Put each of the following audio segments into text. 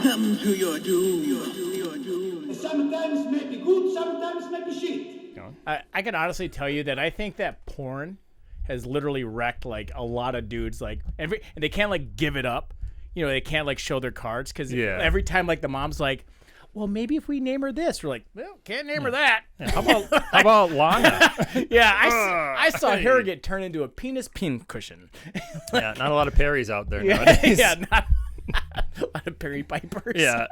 Welcome to your doom. Sometimes may be good, sometimes may be shit. I can honestly tell you that I think that porn has literally wrecked like a lot of dudes. Like and they can't like give it up. You know, they can't like show their cards because every time like the mom's like, well, maybe if we name her this, we're like, well, can't name her that. Yeah. How about Lana? Yeah, I saw her get turned into a penis pin cushion. Yeah, not a lot of Perrys out there nowadays. Yeah, not a lot of Perry Pipers. Yeah.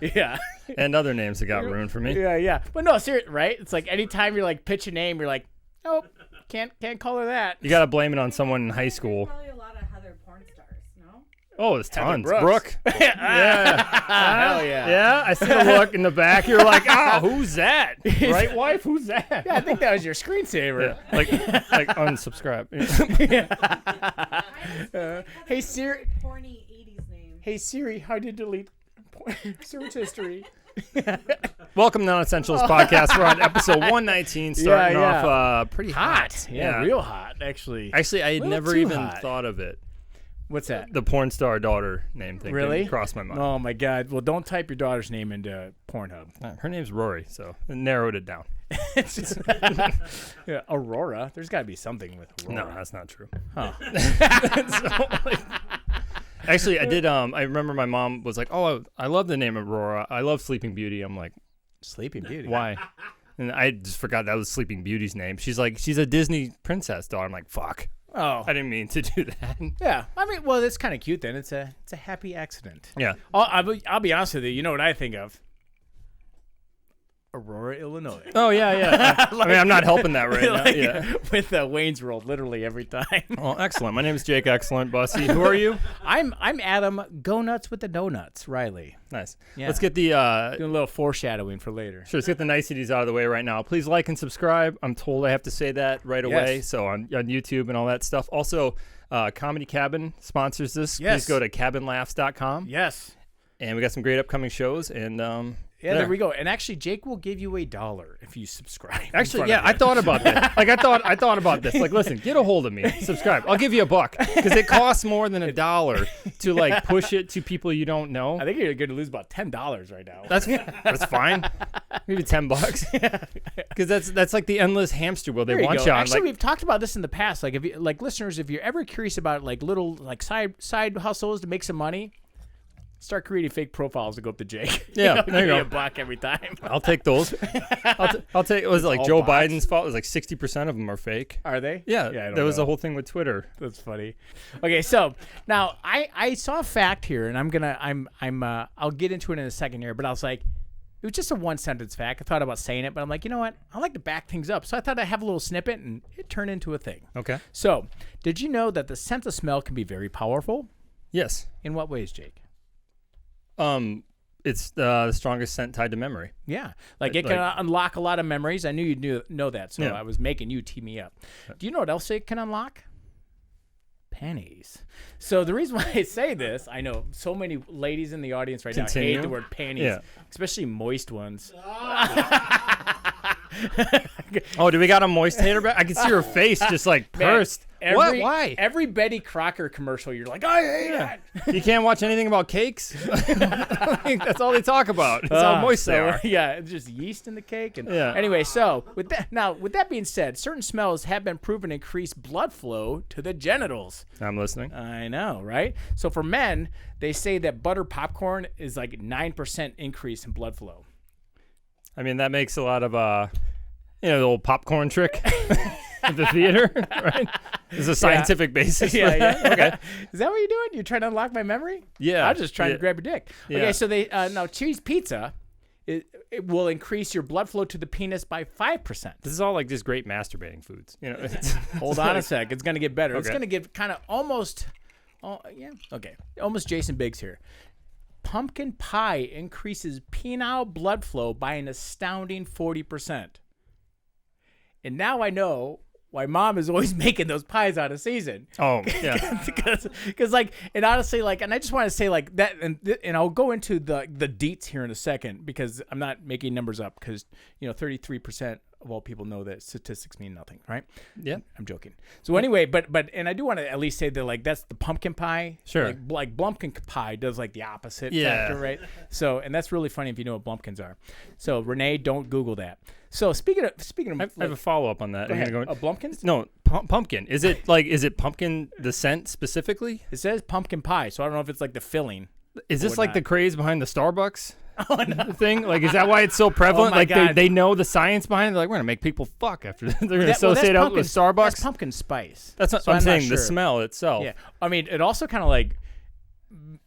Yeah. And other names that got ruined for me. Yeah. But no, seriously, right? It's like anytime you're like pitch a name, you're like, nope, can't call her that. You got to blame it on someone in high school. There's probably a lot of Heather porn stars, no? Oh, there's tons. Brooks. Brooke. Yeah. Hell yeah. Yeah, I see the look in the back. You're like, oh, who's that? Right, wife? Who's that? Yeah, I think that was your screensaver. Yeah. Like unsubscribe. Hey Siri. Corny 80s name. Hey Siri, how do you delete search history? Welcome to Non-Essentials Podcast. We're on episode 119, starting off pretty hot. Yeah, real hot, actually. Actually, I had never even thought of it. What's that? The porn star daughter name thing really crossed my mind. Oh my god. Well, don't type your daughter's name into Pornhub. Her name's Rory, so it narrowed it down. Yeah, Aurora. There's got to be something with Aurora. No, that's not true. Huh. Actually, I did. I remember my mom was like, "Oh, I love the name Aurora. I love Sleeping Beauty." I'm like, Sleeping Beauty. Why? And I just forgot that was Sleeping Beauty's name. She's like, she's a Disney princess daughter. I'm like, fuck. Oh, I didn't mean to do that. Yeah, I mean, well, that's kind of cute. Then it's a happy accident. Yeah. I'll be honest with you. You know what I think of? Aurora, Illinois. Oh yeah. I mean, I'm not helping that right like, now. Yeah. With Wayne's World, literally every time. Oh, excellent. My name is Jake Excellent Bussy. Who are you? I'm Adam. Go nuts with the donuts, Riley. Nice. Yeah. Let's get the doing a little foreshadowing for later. Sure. Let's get the niceties out of the way right now. Please like and subscribe. I'm told I have to say that right away. Yes. So on YouTube and all that stuff. Also, Comedy Cabin sponsors this. Yes. Please go to cabinlaughs.com. Yes. And we got some great upcoming shows. And yeah, there we go. And actually, Jake will give you $1 if you subscribe. Actually, yeah, I thought about that. Like, I thought about this. Like, listen, get a hold of me, subscribe. I'll give you $1 because it costs more than $1 to like push it to people you don't know. I think you're going to lose about $10 right now. That's fine. Maybe $10 because that's like the endless hamster wheel they want you on. Actually, we've talked about this in the past. Like, if you, like listeners, if you're ever curious about like little like side hustles to make some money. Start creating fake profiles to go up to Jake. Yeah, there you go. $1 every time. I'll take those. I'll take. It was like Joe bots. Biden's fault. It was like 60% of them are fake. Are they? Yeah, I don't that was know. the whole thing with Twitter. That's funny. Okay, so now I saw a fact here, and I'll get into it in a second here, but I was like, it was just a one sentence fact. I thought about saying it, but I'm like, you know what? I like to back things up, so I thought I'd have a little snippet, and it turned into a thing. Okay. So, did you know that the sense of smell can be very powerful? Yes. In what ways, Jake? It's the strongest scent tied to memory. Yeah, like it can unlock a lot of memories. I knew you'd know that, so Yeah. I was making you tee me up. Do you know what else it can unlock? Panties. So the reason why I say this, I know so many ladies in the audience right now hate the word panties, especially moist ones. Oh, do we got a moist hater back? I can see her face just like pursed. What? Why? Every Betty Crocker commercial, you're like, I hate it. You can't watch anything about cakes? That's all they talk about. It's how moist they are. Yeah, it's just yeast in the cake. And anyway, so with that being said, certain smells have been proven to increase blood flow to the genitals. I'm listening. I know, right? So for men, they say that butter popcorn is like 9% increase in blood flow. I mean, that makes a lot of, the old popcorn trick at the theater, right? There's a scientific basis for that. Yeah. Okay. Is that what you're doing? You're trying to unlock my memory? Yeah. I'm just trying to grab your dick. Yeah. Okay, so they now cheese pizza, it will increase your blood flow to the penis by 5%. This is all like just great masturbating foods. Hold on a sec. It's going to get better. It's Okay. going to get kind of almost Jason Biggs here. Pumpkin pie increases penile blood flow by an astounding 40%. And now I know why Mom is always making those pies out of season. Oh, yeah. Because like, and honestly, like, and I just want to say like that, and I'll go into the deets here in a second because I'm not making numbers up because 33% of all people know that statistics mean nothing, right? Yeah. I'm joking. So anyway, but and I do want to at least say that like that's the pumpkin pie. Sure. Like Blumpkin pie does like the opposite Yeah. factor, right? So and that's really funny if you know what Blumpkins are. So Renee, don't Google that. So speaking of, I have a follow up on that. go ahead. Are you gonna Blumpkins? No, pumpkin. Is it pumpkin the scent specifically? It says pumpkin pie, so I don't know if it's like the filling. Is this like not. the craze behind the Starbucks Oh no. thing? Like, is that why it's so prevalent? Oh my like God. they know the science behind it. They're like, we're gonna make people fuck after they're gonna That's associate out pumpkin, with Starbucks. That's pumpkin spice. That's what So I'm not saying. The sure. smell itself. Yeah, I mean, it also kind of like.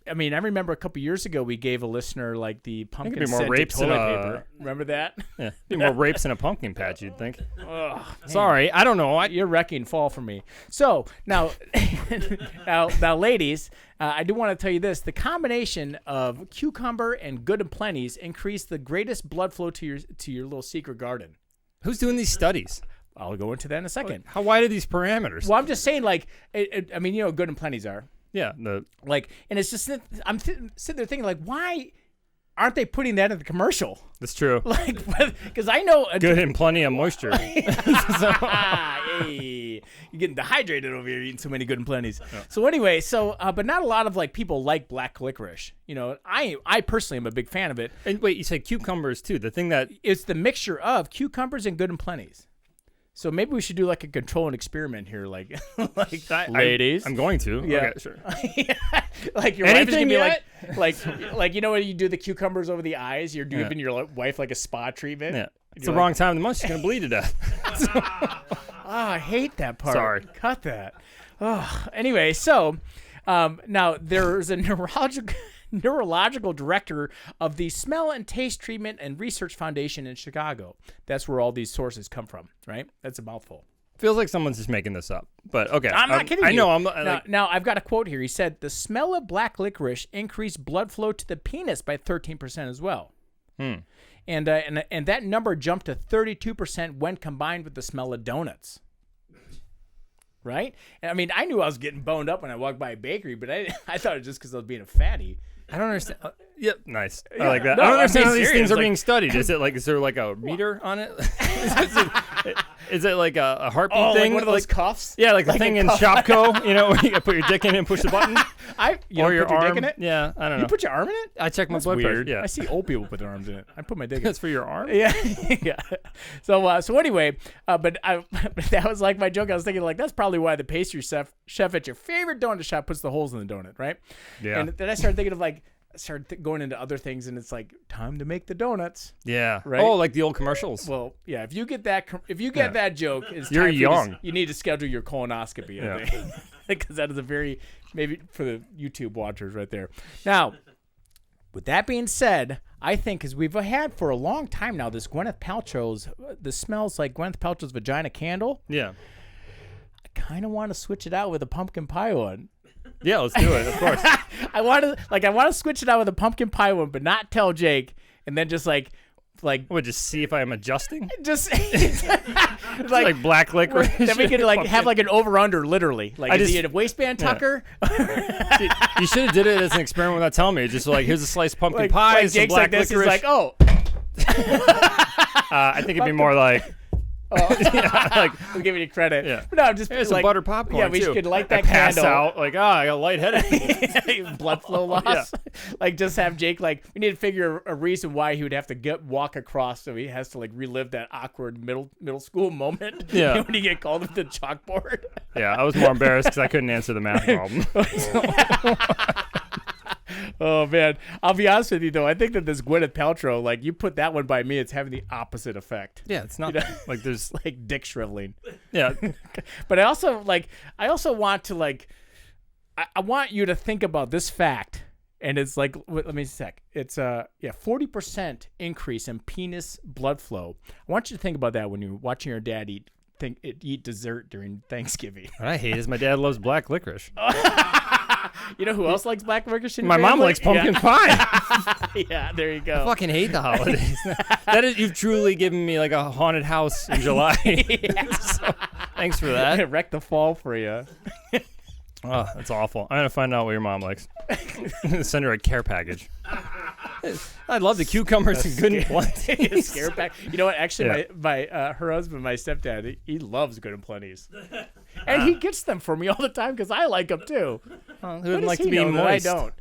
I mean, I remember a couple years ago we gave a listener like the pumpkin be more scented rapes in toilet a- paper. Remember that? Yeah. Be more rapes in a pumpkin patch, you'd think. Ugh, Sorry, I don't know. you're wrecking fall for me. So now, now, ladies, I do want to tell you this: the combination of cucumber and Good and Plenty's increase the greatest blood flow to your little secret garden. Who's doing these studies? I'll go into that in a second. How wide are these parameters? Well, I'm just saying, like, I mean, you know, Good and Plenty's are. Yeah. Like, and it's just I'm sitting there thinking, like, why aren't they putting that in the commercial? That's true. Like, because I know Good and plenty of moisture. Hey, you're getting dehydrated over here eating so many Good and Plenty's. Yeah. So anyway, but not a lot of like people like black licorice. You know, I personally am a big fan of it. And wait, you said cucumbers too. The thing that It's the mixture of cucumbers and Good and Plenty's. So maybe we should do like a control and experiment here, like ladies. I'm going to. Yeah. Okay, sure. Like your wife is gonna Anything be yet? like you know when you do the cucumbers over the eyes, you're giving your wife like a spa treatment. Yeah. It's the wrong time of the month. She's gonna bleed to death. I hate that part. Sorry. Cut that. Oh, anyway, so now there's a neurological director of the Smell and Taste Treatment and Research Foundation in Chicago. That's where all these sources come from, right? That's a mouthful. Feels like someone's just making this up. But okay. I'm not kidding you. I know. I'm not, now, I've got a quote here. He said, the smell of black licorice increased blood flow to the penis by 13% as well. And that number jumped to 32% when combined with the smell of donuts. Right? And I mean, I knew I was getting boned up when I walked by a bakery, but I thought it was just because I was being a fatty. I don't understand. Yep, nice. I Yeah, like that. no, I don't understand I'm how being these serious, things are like- being studied. Is there like a meter on it? Is it like a heartbeat Oh, thing? like one of those cuffs? Yeah, like the thing in Shopco, you know, where you gotta put your dick in and push the button. You or don't your put your arm. dick in it? Yeah, I don't know. You put your arm in it? I check my That's blood weird. pressure. Yeah. I see old people put their arms in it. I put my dick in it. That's for your arm? Yeah, yeah. So anyway, but that was like my joke. I was thinking like that's probably why the pastry chef at your favorite donut shop puts the holes in the donut, right? Yeah. And then I started thinking of like going into other things, and it's like time to make the donuts. Yeah. Right? Oh, like the old commercials. Well, yeah. If you get that that joke, it's You're time for young. you need to schedule your colonoscopy. I think. Because that is a very maybe for the YouTube watchers right there. Now, with that being said, I think because we've had for a long time now this Gwyneth Paltrow's this smells like Gwyneth Paltrow's vagina candle. Yeah. I kind of want to switch it out with a pumpkin pie one. Yeah, let's do it. Of course. I want to switch it out with a pumpkin pie one, but not tell Jake, and then just like We'll just see if I'm adjusting. just Like black licorice. then we could like have like an over under literally like is he a waistband tucker? You should have did it as an experiment without telling me. Just like here's a sliced pumpkin pie, like some Jake's black like this. licorice. He's like, oh, I think it'd be more like like I'm giving you credit. Yeah. But no, just here's like some butter popcorn. Yeah, we too. could light I that pass candle. out like I got lightheaded. Blood flow loss. Like just have Jake like we need to figure a reason why he would have to walk across, so he has to like relive that awkward middle school moment. Yeah. When you get called with the chalkboard. Yeah, I was more embarrassed because I couldn't answer the math problem. Oh man, I'll be honest with you though. I think that this Gwyneth Paltrow, like you put that one by me, it's having the opposite effect. Yeah, it's not like there's like dick shriveling. yeah. But I also want to like I want you to think about this fact, and it's like let me sec. It's 40% increase in penis blood flow. I want you to think about that when you're watching your dad eat dessert during Thanksgiving. What I hate is my dad loves black licorice. You know who else likes black licorice? In My your mom family? likes pumpkin pie. Yeah, there you go. I fucking hate the holidays. That is, you've truly given me like a haunted house in July. So, thanks for that. Wreck the fall for you. Oh, that's awful. I'm gonna find out what your mom likes. Send her a care package. I love the cucumbers and good and plenty. Scare pack. You know what? Actually, my her husband, my stepdad, he loves good and plenties, and he gets them for me all the time because I like them too. Who wouldn't like to be moist? I don't.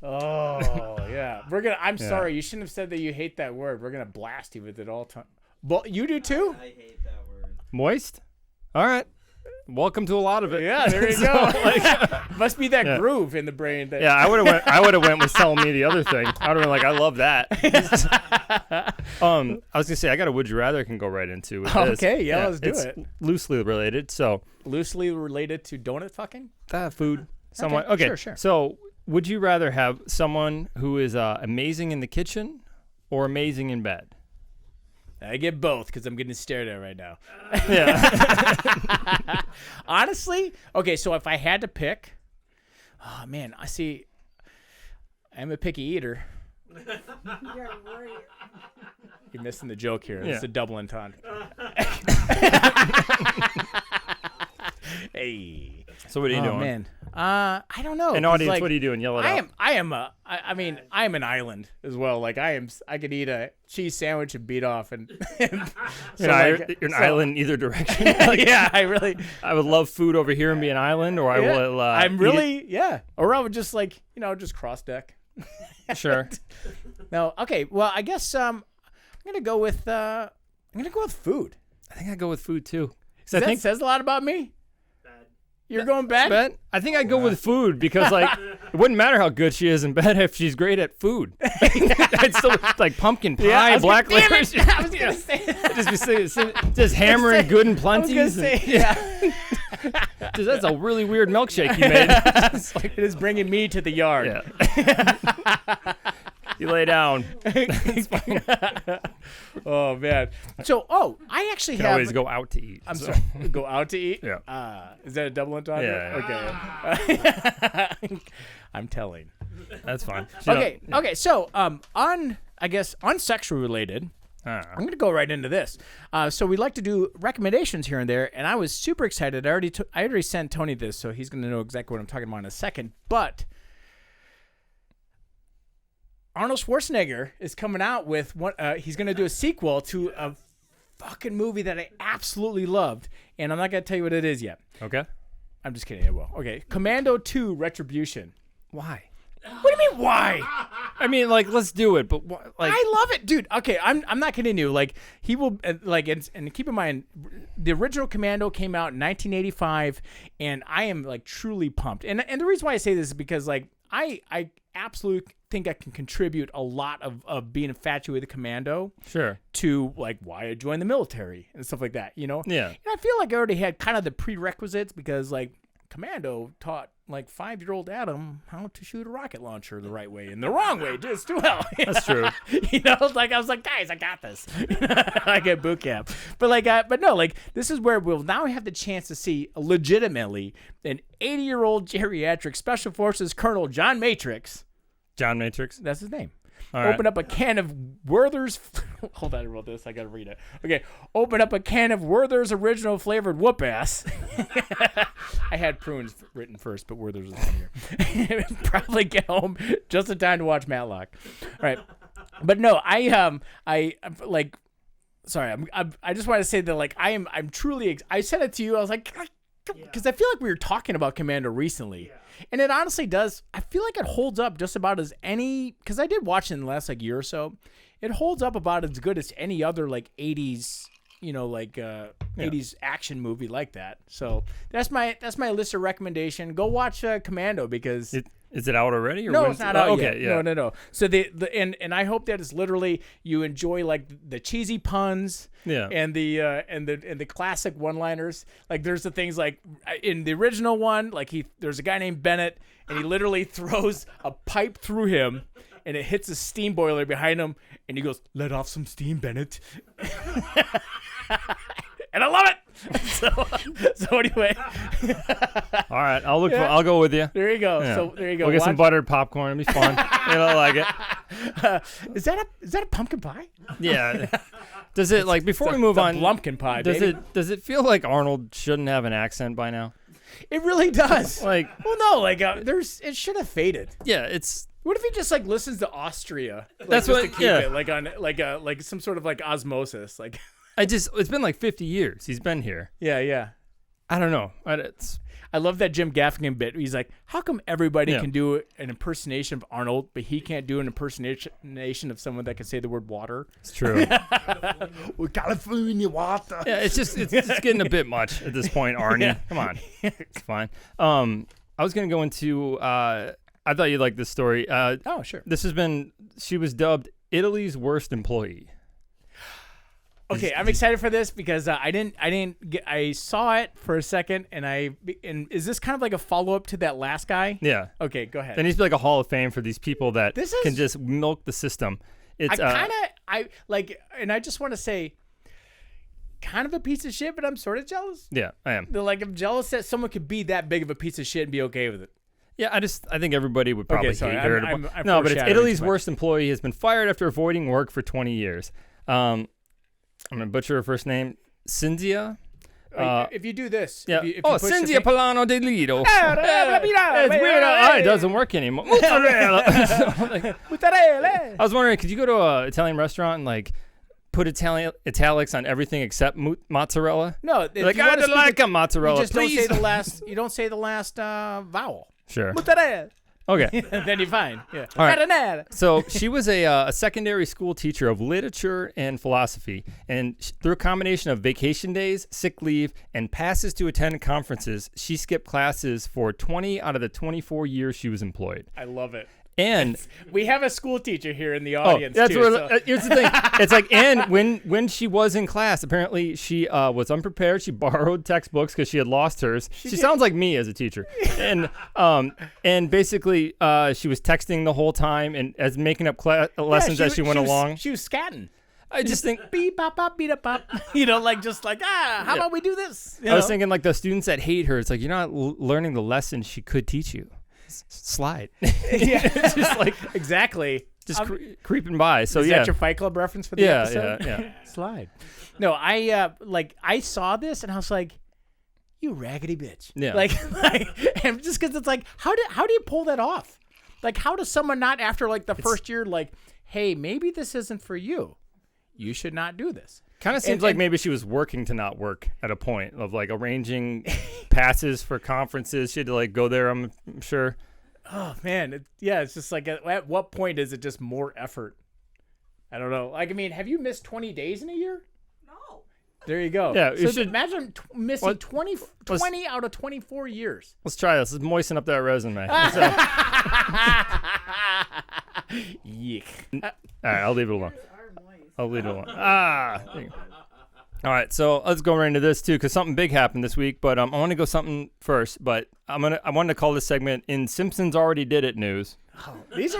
Oh yeah, I'm sorry. You shouldn't have said that you hate that word. We're gonna blast you with it all time. But you do too. I hate that word. Moist. All right. Welcome to a lot of it. Yeah, there you go. Must be that groove in the brain. That I would have went with telling me the other thing. I would have been like, I love that. I was gonna say I got a would you rather I can go right into with this. Okay, let's do it. Loosely related. So loosely related to donut fucking? Food. Somewhat. Okay. Sure. So would you rather have someone who is amazing in the kitchen or amazing in bed? I get both because I'm getting stared at right now. Yeah. Honestly, okay, so if I had to pick, oh man, I'm a picky eater. You're right. You're missing the joke here. Yeah. It's a double entendre. Hey. So what are you doing? Oh man, I don't know. An 'cause, audience, like, what are you doing? Yell it out. I am an island as well. Like I could eat a cheese sandwich and beat off, and You're an island in either direction. Yeah, I would love food over here and be an island, or I will. I'm really or I would just just cross deck. Sure. No, okay. Well, I guess I'm gonna go with food. I think I'd go with food too. I think says a lot about me. You're going bad? Bed? I think I'd go with food because, it wouldn't matter how good she is in bed if she's great at food. I'd still pumpkin pie, black licorice. I was gonna say just hammering good and I was plenty. gonna say, That's a really weird milkshake you made. It is bringing me to the yard. Yeah. You lay down. Oh man. So, I actually You can always go out to eat. I'm sorry. Go out to eat? Yeah. Is that a double entendre? Yeah. Okay. I'm telling. That's fine. Okay. So, on sexual related, I'm going to go right into this. So we like to do recommendations here and there, and I was super excited. I already sent Tony this, so he's going to know exactly what I'm talking about in a second. But Arnold Schwarzenegger is coming out with he's going to do a sequel to a fucking movie that I absolutely loved, and I'm not going to tell you what it is yet. Okay. I'm just kidding. I will. Okay. Commando 2 Retribution. Why? What do you mean, why? I mean, let's do it, but I love it, dude. Okay, I'm not kidding you. He will and keep in mind, the original Commando came out in 1985, and I am truly pumped. And the reason why I say this is because I absolutely think I can contribute a lot of being infatuated with Commando. Sure. To why I joined the military and stuff like that. Yeah. And I feel like I already had kind of the prerequisites because Commando taught 5-year-old Adam how to shoot a rocket launcher the right way and the wrong way just as well. That's true. I was like, guys, I got this. Like at boot camp. But no, this is where we'll now have the chance to see legitimately an 80-year-old geriatric special forces Colonel John Matrix. John Matrix? That's his name. All Open up a can of Werther's. Hold on, I wrote this. I gotta read it. Okay. Open up a can of Werther's original flavored whoop ass. I had prunes written first, but Werther's was funnier. Probably get home just in time to watch Matlock. All right. But no, sorry. I just want to say that I'm truly. I said it to you. I was like, because I feel like we were talking about Commando recently. Yeah. And it honestly does. I feel like it holds up just about as any, because I did watch it in the last year or so. It holds up about as good as any other 80s, 80s action movie like that. So that's my list of recommendation. Go watch Commando because is it out already? Or no, it's not out yet. Yeah. No. So and I hope that it's literally you enjoy the cheesy puns. Yeah. And the classic one-liners. There's the things in the original one, there's a guy named Bennett, and he literally throws a pipe through him, and it hits a steam boiler behind him, and he goes, "Let off some steam, Bennett." And I love it. So anyway. All right, I'll go with you. There you go. Yeah. So there you go. We'll get some buttered popcorn. It'll be fun. You'll like it. Is that a pumpkin pie? Yeah. Does it before we move on? Lumpkin pie. Does it feel like Arnold shouldn't have an accent by now? It really does. It should have faded. Yeah, it's What if he just like listens to Austria? Like, That's just what- to keep yeah. it like on like some sort of like osmosis. Like it's been like 50 years he's been here. yeah. I don't know. I love that Jim Gaffigan bit. He's like, how come everybody Yeah. can do an impersonation of Arnold, but he can't do an impersonation of someone that can say the word water? It's true. California water. Yeah, it's getting a bit much at this point, Arnie. Yeah. Come on, it's fine. I was gonna go into. I thought you'd like this story. Oh, sure. She was dubbed Italy's worst employee. Okay, I'm excited for this because I saw it for a second, and is this kind of like a follow up to that last guy? Yeah. Okay, go ahead. There needs to be like a Hall of Fame for these people that This is- can just milk the system. It's and I just want to say, kind of a piece of shit, but I'm sort of jealous. yeah, I am. I'm jealous that someone could be that big of a piece of shit and be okay with it. Yeah, I think everybody would probably sorry, hate her. I'm No, but it's foreshadowing Italy's too much. worst employee has been fired after avoiding work for 20 years. I'm gonna butcher her first name, Cinzia. If you do this, Yeah. if you Oh, push the Cinzia thing- Polano de Lido. It's weird. It doesn't work anymore. Mozzarella. I was wondering, could you go to an Italian restaurant and like put italics on everything except mozzarella? No, if Like you I wanna would speak like it, a mozzarella, you just please. don't say the last. You don't say the last vowel. Sure. Mozzarella. Okay. Then you're fine. Yeah. All right. Marinara. So she was a secondary school teacher of literature and philosophy, and through a combination of vacation days, sick leave, and passes to attend conferences, she skipped classes for 20 out of the 24 years she was employed. I love it. And We have a school teacher here in the audience. that's too, where so- here's the thing. It's like, and when she was in class, apparently she was unprepared. She borrowed textbooks because she had lost hers. She sounds like me as a teacher, and basically she was texting the whole time and as making up lessons as she went along. She was scatting. I just think. Beep bop bop beat up bop. How about we do this? You I was know? thinking like the students that hate her. It's like you're not learning the lesson she could teach you. Slide. It's just like exactly. just creeping by. So Is yeah, that your Fight Club reference for the yeah, episode? yeah. Slide. No, I saw this and I was like, you raggedy bitch. Yeah. Like and just because it's like, how do you pull that off? Like, how does someone not after like the first year like, hey, maybe this isn't for you. You should not do this. Kind of seems like maybe she was working to not work at a point of like arranging passes for conferences. She had to like go there. I'm sure. Oh man, it's just like at what point is it just more effort? I don't know. Like, I mean, have you missed 20 days in a year? No. There you go. Yeah, you so should- imagine missing What- 20 out of 24 years. Let's try this. Let's moisten up that resume. Yuck. All right, I'll leave it alone. I'll leave it alone. There you go. All right, so let's go right into this too, because something big happened this week. But I want to go something first. But I wanted to call this segment "In Simpsons Already Did It" news. These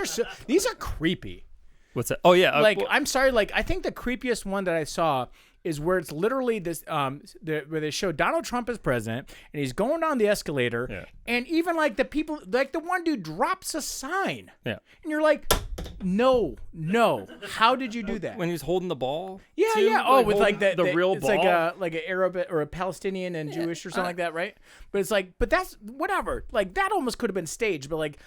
are creepy. What's that? Oh yeah, Like, I'm sorry. Like, I think the creepiest one that I saw is where it's literally this where they show Donald Trump as president and he's going down the escalator, Yeah. and even like the people, like the one dude drops a sign, yeah. and you're like, no, how did you do that? When he was holding the ball. Yeah, too? yeah. Oh, with like holding the real it's ball. like an Arab or a Palestinian and Jewish or something like that, right? But it's like, but that's whatever. Like that almost could have been staged, but like,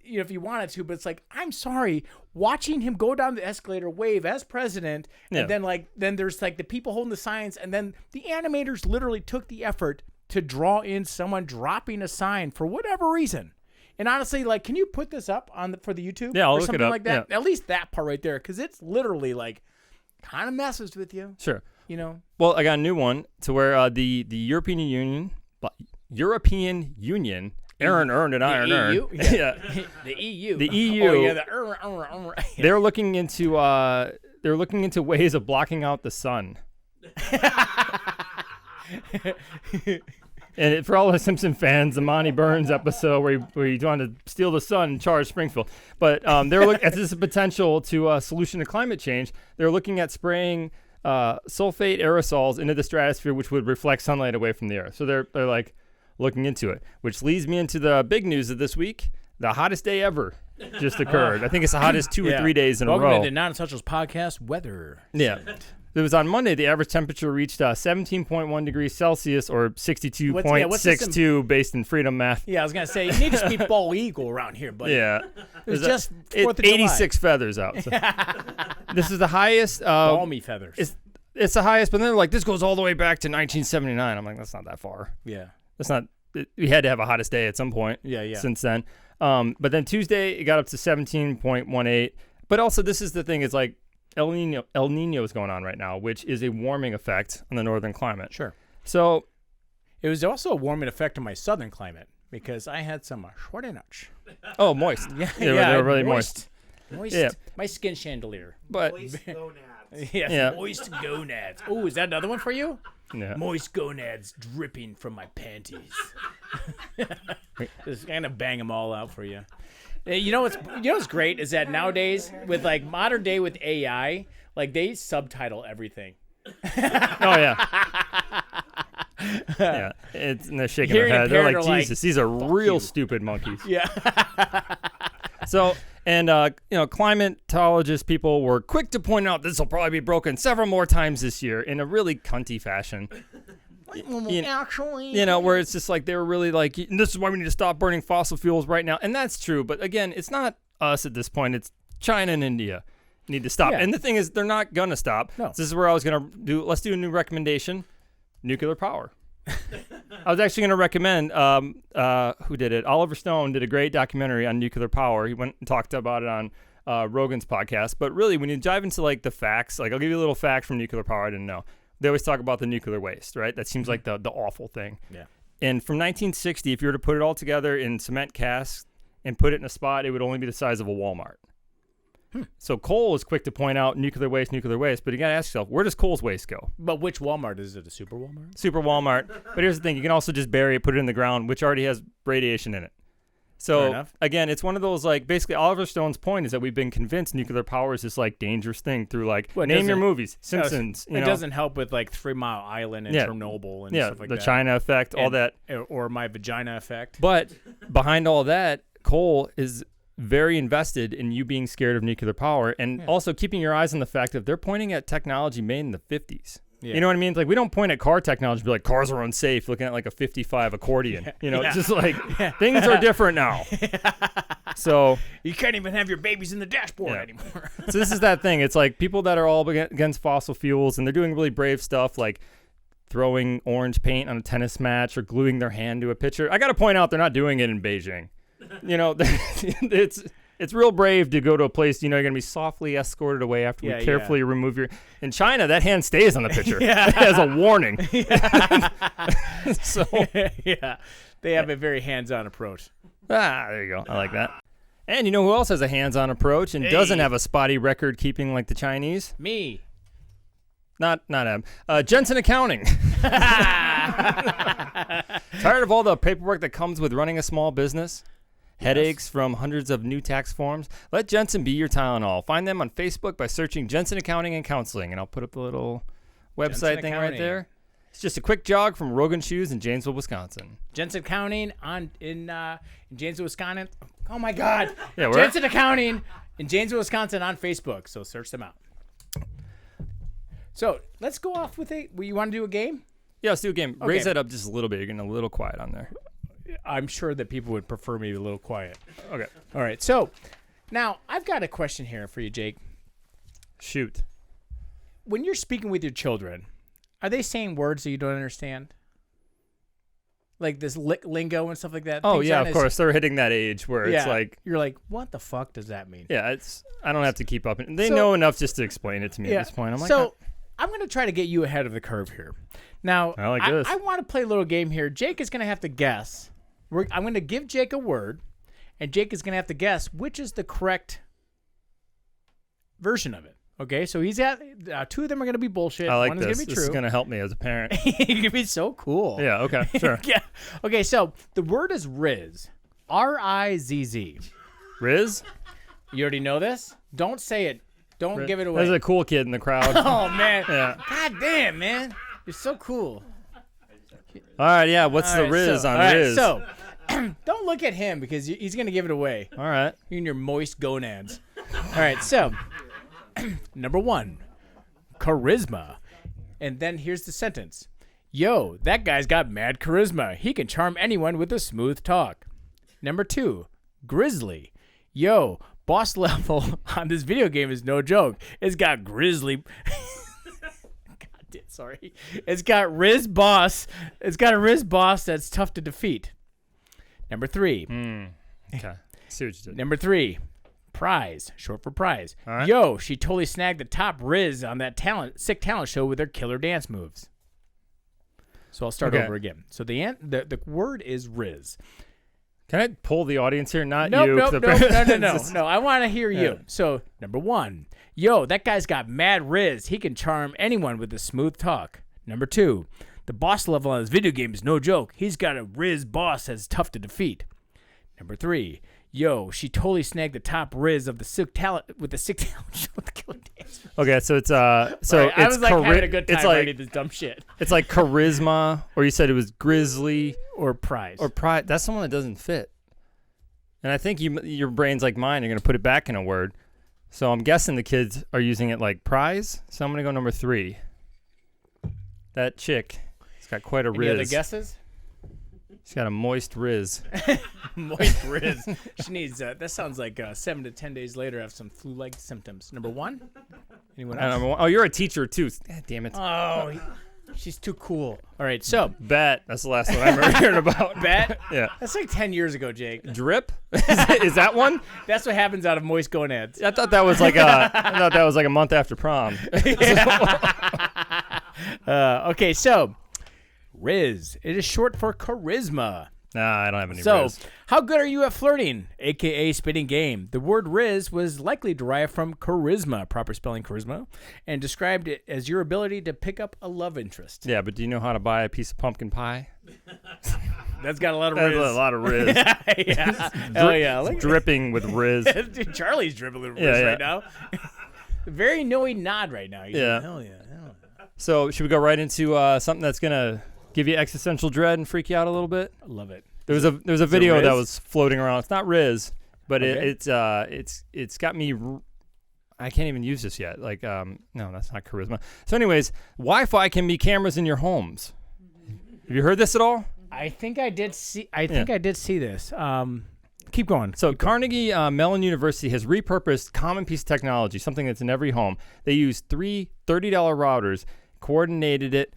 you know, if you wanted to. But it's like, I'm sorry, watching him go down the escalator, wave as president, Yeah. and then there's like the people holding the signs, and then the animators literally took the effort to draw in someone dropping a sign for whatever reason. And honestly, like, can you put this up for the YouTube? Yeah, I'll or look it something up, like that. At least that part right there, because it's literally like kind of messes with you. Sure. You know, Well, I got a new one to where the European Union, Aaron earned and Iron earned. EU? Yeah. the EU. The EU. Oh yeah, the They're looking into ways of blocking out the sun. And for all the Simpson fans, the Monty Burns episode where he wanted to steal the sun and charge Springfield. But they're looking at this as a potential to solution to climate change. They're looking at spraying sulfate aerosols into the stratosphere, which would reflect sunlight away from the earth. So they're like looking into it, which leads me into the big news of this week. The hottest day ever just occurred. I think it's the hottest 2 or 3 days in a row. Welcome to the Non-Essentials Podcast weather. Yeah. It was on Monday. The average temperature reached 17.1 degrees Celsius, or 62.62 based in Freedom Math. Yeah, I was gonna say you need to speak bald eagle around here, buddy. Yeah, it was just 4th of 86 feathers out. So. This is the highest. Balmy feathers. It's the highest, but then they're like, this goes all the way back to 1979. I'm like, that's not that far. Yeah, that's not. We had to have a hottest day at some point. Yeah. Since then, but then Tuesday it got up to 17.18. But also, this is the thing: is like El Nino is going on right now, which is a warming effect on the northern climate. Sure. So it was also a warming effect on my southern climate because I had some shortinach. Oh, moist. Yeah, they were really moist. Moist. Yeah. My skin chandelier. But Moist gonads. Yes, yeah. Moist gonads. Oh, is that another one for you? Yeah. Moist gonads dripping from my panties. Just kind of bang them all out for you. You know what's great is that nowadays with like modern day with AI, like they subtitle everything. Oh yeah. Yeah, and they're shaking their Hearing head. They're impaired like, are Jesus, these are real you." stupid monkeys. Yeah. So, and climatologist people were quick to point out this will probably be broken several more times this year in a really cunty fashion. Actually, Where it's just like they were really like, this is why we need to stop burning fossil fuels right now, and that's true. But again, it's not us at this point; it's China and India need to stop. Yeah. And the thing is, they're not gonna stop. No. So this is where I was gonna do. Let's do a new recommendation: nuclear power. I was actually gonna recommend. Who did it? Oliver Stone did a great documentary on nuclear power. He went and talked about it on Rogan's podcast. But really, when you dive into like the facts, like I'll give you a little fact from nuclear power I didn't know. They always talk about the nuclear waste, right? That seems like the awful thing. Yeah. And from 1960, if you were to put it all together in cement casks and put it in a spot, it would only be the size of a Walmart. So Cole is quick to point out nuclear waste, but you got to ask yourself, where does Cole's waste go? But which Walmart is it? A super Walmart? Super Walmart. But here's the thing. You can also just bury it, put it in the ground, which already has radiation in it. Fair So, enough. again, it's one of those, like, basically Oliver Stone's point is that we've been convinced nuclear power is this, like, dangerous thing through, like, Well, it name your doesn't- movies, Simpsons, It doesn't help with like 3 Mile Island and Yeah. Chernobyl and yeah, stuff like the that. China effect, all And- that. Or my vagina effect. But behind all that, Cole is very invested in you being scared of nuclear power and also keeping your eyes on the fact that they're pointing at technology made in the 50s. Yeah. You know what I mean? It's like we don't point at car technology and be like, cars are unsafe, looking at like a 55 accordion. It's just like things are different now. So You can't even have your babies in the dashboard Yeah. anymore. so this is that thing. It's like people that are all against fossil fuels and they're doing really brave stuff like throwing orange paint on a tennis match or gluing their hand to a pitcher. I got to point out they're not doing it in Beijing. It's real brave to go to a place you're going to be softly escorted away after Yeah, we carefully remove your. In China, that hand stays on the pitcher as a warning. So Yeah. They have a very hands-on approach. there you go. I like that. And you know who else has a hands-on approach and doesn't have a spotty record keeping like the Chinese? Me. Not him. Jensen Accounting. Tired of all the paperwork that comes with running a small business? Headaches from hundreds of new tax forms? Let Jensen be your Tylenol. Find them on Facebook by searching Jensen Accounting and Counseling, and I'll put up the little website thing right Accounting. there. It's just a quick jog from Rogan Shoes in Janesville, Wisconsin. Jensen Accounting in Janesville, Wisconsin. Oh my God. Yeah, where? Jensen Accounting in Janesville, Wisconsin on Facebook. So search them out. So let's go off with you want to do a game? Yeah, let's do a game. Okay. Raise that up just a little bit. You're getting a little quiet on there. I'm sure that people would prefer me a little quiet. Okay. All right. So now I've got a question here for you, Jake. Shoot. When you're speaking with your children, are they saying words that you don't understand? Like this lingo and stuff like that? Oh, Things yeah, aren't of as- course. They're hitting that age where it's like, you're like, what the fuck does that mean? yeah, I don't have to keep up. They So- know enough just to explain it to me at this point. I'm like, so I'm going to try to get you ahead of the curve here. Now, I like this. I want to play a little game here. Jake is going to have to guess. I'm going to give Jake a word, and Jake is going to have to guess which is the correct version of it. Okay, so he's got 2 of them are going to be bullshit. I like One this. is going to be This is true. going to help me as a parent. It could be so cool. Yeah, okay, sure. Yeah. Okay, so the word is Rizz. R-I-Z-Z. Rizz? You already know this? Don't say it. Don't give it away. There's a cool kid in the crowd. Oh, man. Yeah. God damn, man. You're so cool. All right, yeah. What's the All right, Rizz so, on all right, Rizz? So, don't look at him because he's going to give it away. All right. You and your moist gonads. All right, so, number 1. charisma. And then here's the sentence. Yo, that guy's got mad charisma. He can charm anyone with a smooth talk. Number 2, grizzly. Yo, boss level on this video game is no joke. It's got grizzly. Sorry. It's got Rizz boss. It's got a Rizz boss that's tough to defeat. Number 3. Okay. See what you did. Number 3. Prize. Short for prize. All right. Yo, she totally snagged the top Rizz on that sick talent show with her killer dance moves. So I'll start over again. So the word is Rizz. Can I pull the audience here? Not Nope, you. No. I want to hear you. So, number 1. Yo, that guy's got mad Rizz. He can charm anyone with a smooth talk. Number 2. The boss level on this video game is no joke. He's got a Rizz boss that's tough to defeat. Number 3. Yo, she totally snagged the top Rizz of the sick talent show with the killer dance. Okay, so it's I was like having a good time writing this dumb shit. It's like charisma, or you said it was grizzly Or prize. or pride. That's the one that doesn't fit. And I think your brain's like mine. You're gonna put it back in a word. So I'm guessing the kids are using it like prize. So I'm gonna go number 3. That chick, has got quite a Any Rizz. other guesses? She's got a moist Rizz. Moist Rizz. She needs, that sounds like 7 to 10 days later have some flu-like symptoms. Number 1? Anyone else? Oh, you're a teacher too. God damn it. Oh, she's too cool. All right, so. Bet. That's the last one I remember hearing about. Bet? Yeah. That's like 10 years ago, Jake. Drip? Is that one? That's what happens out of moist gonads. I thought that was like a month after prom. Okay, so. Rizz. It is short for charisma. Nah, I don't have any So, Rizz. how good are you at flirting? AKA spitting game. The word Rizz was likely derived from charisma, proper spelling charisma, and described it as your ability to pick up a love interest. Yeah, but do you know how to buy a piece of pumpkin pie? That's got a lot of That's Rizz. a lot of Rizz. Yeah. Hell yeah. Look, Dripping with Rizz. Dude, Charlie's dribbling with Yeah, Rizz yeah. right now. Very knowing nod right now. He's Yeah. like, hell yeah. So should we go right into something that's gonna give you existential dread and freak you out a little bit? I love it. There was a video that Rizz? was floating around. It's not Rizz, but Okay. it's got me. I can't even use this yet. Like no, that's not charisma. So anyways, Wi-Fi can be cameras in your homes. Have you heard this at all? I think I did see. I did see this. Keep going. So Carnegie Mellon University has repurposed common piece of technology, something that's in every home. They used 3 $30 routers, coordinated it.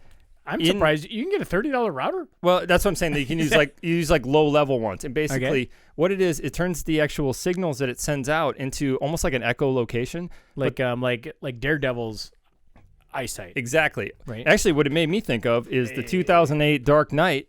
I'm surprised you can get a $30 router. Well, that's what I'm saying. That you can use like low level ones, and basically what it is, it turns the actual signals that it sends out into almost like an echolocation, Like Daredevil's eyesight. Exactly. Right. Actually, what it made me think of is the 2008 Dark Knight.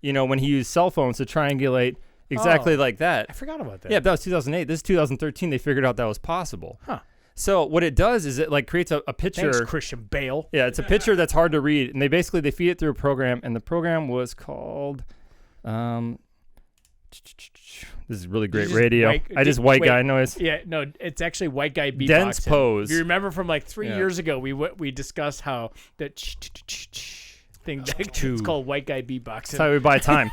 You know, when he used cell phones to triangulate exactly like that. I forgot about that. Yeah, that was 2008. This is 2013. They figured out that was possible. Huh. So what it does is it like creates a picture. Thanks, Christian Bale. Yeah, it's a picture that's hard to read, and they feed it through a program, and the program was called. This is really great radio. White guy noise. Yeah, no, it's actually white guy beatboxing. Dense pose. If you remember from like 3 years ago, we discussed how that thing. It's called white guy beatboxing. That's how we buy time.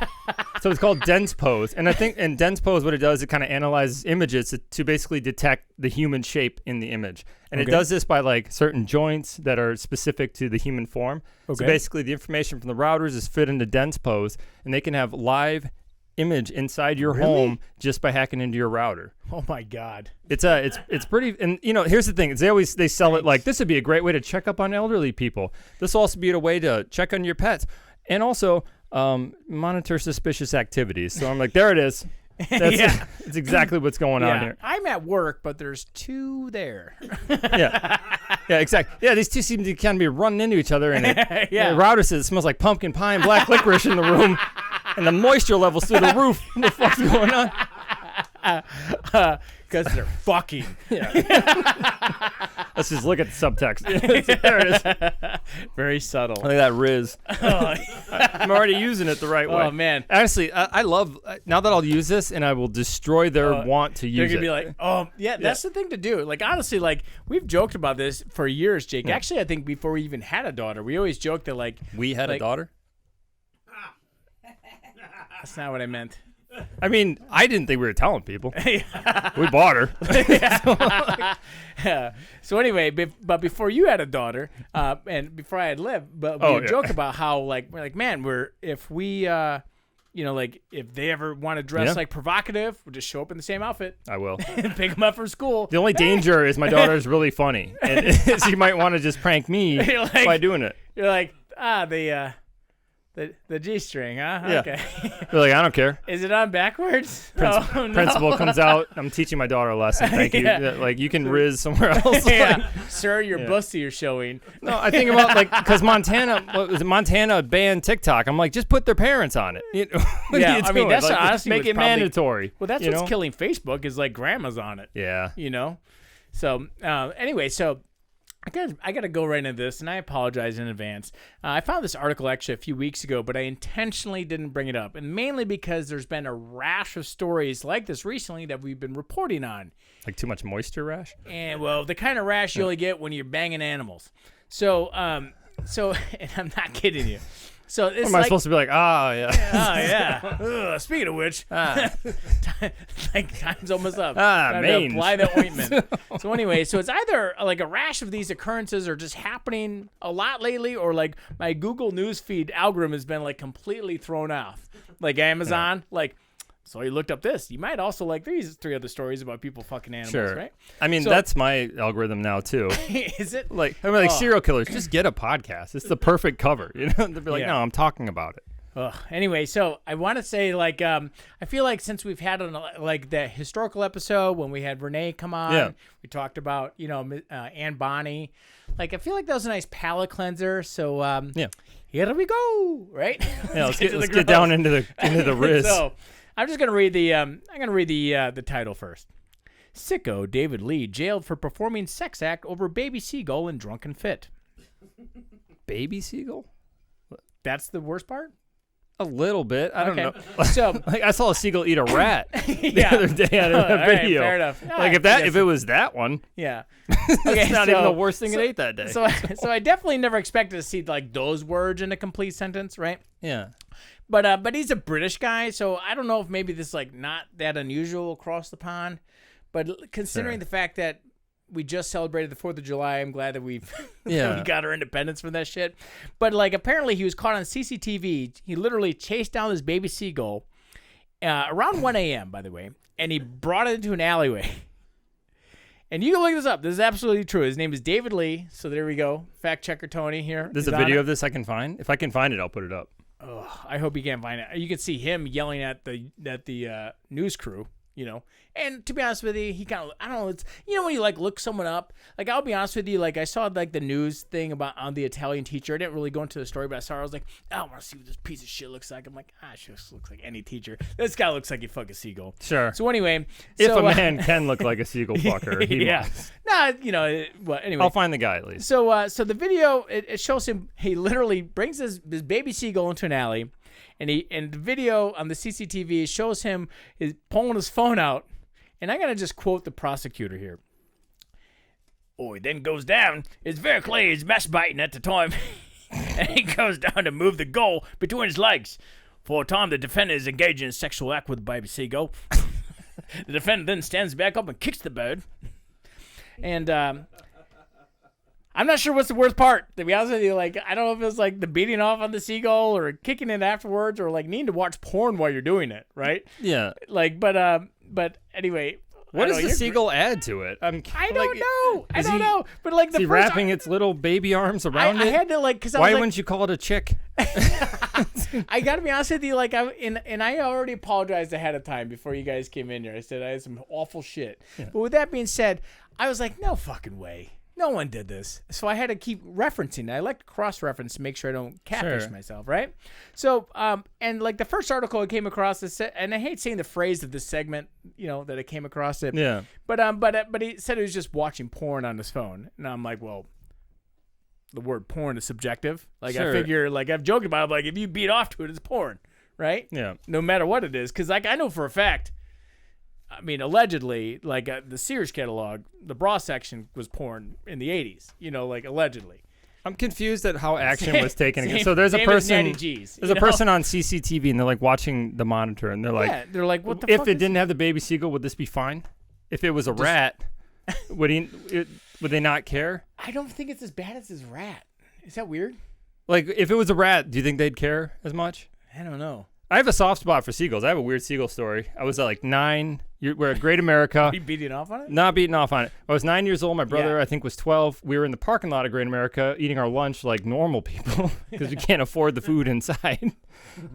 So it's called dense pose, and I think in dense pose, what it does, it kind of analyzes images to basically detect the human shape in the image, and it does this by like certain joints that are specific to the human form. So basically, the information from the routers is fit into dense pose, and they can have live image inside your home just by hacking into your router. Oh my God. It's pretty, and you know, here's the thing, is they sell it like this would be a great way to check up on elderly people. This will also be a way to check on your pets and also monitor suspicious activities. So I'm like, there it is. It's exactly what's going on here. I'm at work, but there's 2 there. Yeah, exactly. Yeah, these two seem to kind of be running into each other, and the router says it smells like pumpkin pie and black licorice in the room, and the moisture levels through the roof. What the fuck's going on? Because they're fucking. Let's just look at the subtext. There it is. Very subtle. Look at that Rizz. I'm already using it the right way. Oh, man. Honestly, I love, now that I'll use this and I will destroy their want to use They're it. going to be like, oh, yeah, that's the thing to do. Like, honestly, like, we've joked about this for years, Jake. Actually, I think before we even had a daughter, we always joked that, like. We had a daughter? That's not what I meant. I mean, I didn't think we were telling people. We bought her. So anyway, but before you had a daughter, and before I had lived, but we would joke about how like we're like, man, if we like if they ever want to dress like provocative, we'll just show up in the same outfit. I will. And pick them up from school. The only danger is my daughter's really funny, and she might want to just prank me by doing it. You're like, the G-string, huh? Yeah. Okay. You're like, I don't care. Is it on backwards? Principal comes out. I'm teaching my daughter a lesson. Thank you. Like, you can Rizz somewhere else. Yeah. Sir, your bussy you're showing. No, I think about, like, because Montana banned TikTok. I'm like, just put their parents on it. What are you I mean, doing? that's like, honestly make it mandatory. Well, that's what's killing Facebook is, like, grandma's on it. Yeah. So, anyway, so I gotta go right into this, and I apologize in advance. I found this article actually a few weeks ago, but I intentionally didn't bring it up, and mainly because there's been a rash of stories like this recently that we've been reporting on. Like too much moisture rash? And well, the kind of rash you only get when you're banging animals. So, and I'm not kidding you. So it's am I supposed to be like, yeah. Oh yeah. Speaking of which, like time's almost up. Time to apply the ointment. So anyway, so it's either like a rash of these occurrences are just happening a lot lately, or like my Google News feed algorithm has been like completely thrown off. Like Amazon, like. So you looked up this. You might also like these 3 other stories about people fucking animals, right? I mean, that's my algorithm now too. Is it? Like, I mean, like serial killers, just get a podcast. It's the perfect cover. They'll be like, no, I'm talking about it. Anyway, so I want to say, like, I feel like since we've had like the historical episode when we had Renee come on, we talked about Anne Bonny. Like, I feel like that was a nice palate cleanser. So here we go, right? Yeah, let's get down into the Rizz. So I'm just gonna read the title first. Sicko David Lee jailed for performing sex act over baby seagull in drunken fit. Baby seagull? That's the worst part? A little bit. I don't know. So like I saw a seagull eat a rat the other day on a video. Right, fair enough. Like if it was that one. Yeah. It's not even the worst thing it ate that day. So I definitely never expected to see like those words in a complete sentence, right? Yeah. But he's a British guy, so I don't know if maybe this is like not that unusual across the pond. But considering the fact that we just celebrated the 4th of July, I'm glad that we got our independence from that shit. But like apparently he was caught on CCTV. He literally chased down this baby seagull around 1 a.m., by the way, and he brought it into an alleyway. And you can look this up. This is absolutely true. His name is David Lee. So there we go. Fact checker Tony here. There's a video of this I can find. If I can find it, I'll put it up. I hope you can't find it. You can see him yelling at the news crew, And to be honest with you, he kind of, I don't know, it's, when you like look someone up, like I'll be honest with you, like I saw like the news thing on the Italian teacher. I didn't really go into the story, but I was like, I want to see what this piece of shit looks like. I'm like, it just looks like any teacher. This guy looks like he fuck a seagull. Sure. So anyway, if a man can look like a seagull fucker, he must. Well, anyway. I'll find the guy at least. So the video, it shows him, he literally brings this baby seagull into an alley, and the video on the CCTV shows him pulling his phone out. And I'm going to just quote the prosecutor here. He then goes down. It's very clear he's mess biting at the time. And he goes down to move the goal between his legs. For a time, the defendant is engaging in sexual act with the baby seagull. The defendant then stands back up and kicks the bird. And I'm not sure what's the worst part. To be honest with you, like I don't know if it's like the beating off on the seagull or kicking it afterwards or like needing to watch porn while you're doing it, right? Yeah. Like, but anyway. What does the seagull add to it? I don't know. I don't know. But like is he wrapping its little baby arms around it? I had to like, because why wouldn't you call it a chick? I gotta be honest with you, like and I already apologized ahead of time before you guys came in here. I said I had some awful shit. Yeah. But with that being said, I was like, no fucking way. No one did this. So I had to keep referencing. I like to cross-reference to make sure I don't catfish myself, right? So, and like the first article I came across, and I hate saying the phrase of this segment, that I came across it. Yeah. But he said he was just watching porn on his phone. And I'm like, well, the word porn is subjective. Like I figure, like I've joked about it, like if you beat off to it, it's porn, right? Yeah. No matter what it is. Because like I know for a fact, I mean, allegedly, like the Sears catalog, the bra section was porn in the 80s, like allegedly. I'm confused at how action was taken. So there's a person, there's a person on CCTV and they're like watching the monitor and they're like, what the fuck? If it didn't have the baby seagull, would this be fine? If it was a rat, Would they not care? I don't think it's as bad as his rat. Is that weird? Like, if it was a rat, do you think they'd care as much? I don't know. I have a soft spot for seagulls. I have a weird seagull story. I was like 9. We're at Great America. Are you beating off on it? Not beating off on it. I was 9 years old. My brother, I think, was 12. We were in the parking lot of Great America eating our lunch like normal people because we can't afford the food inside.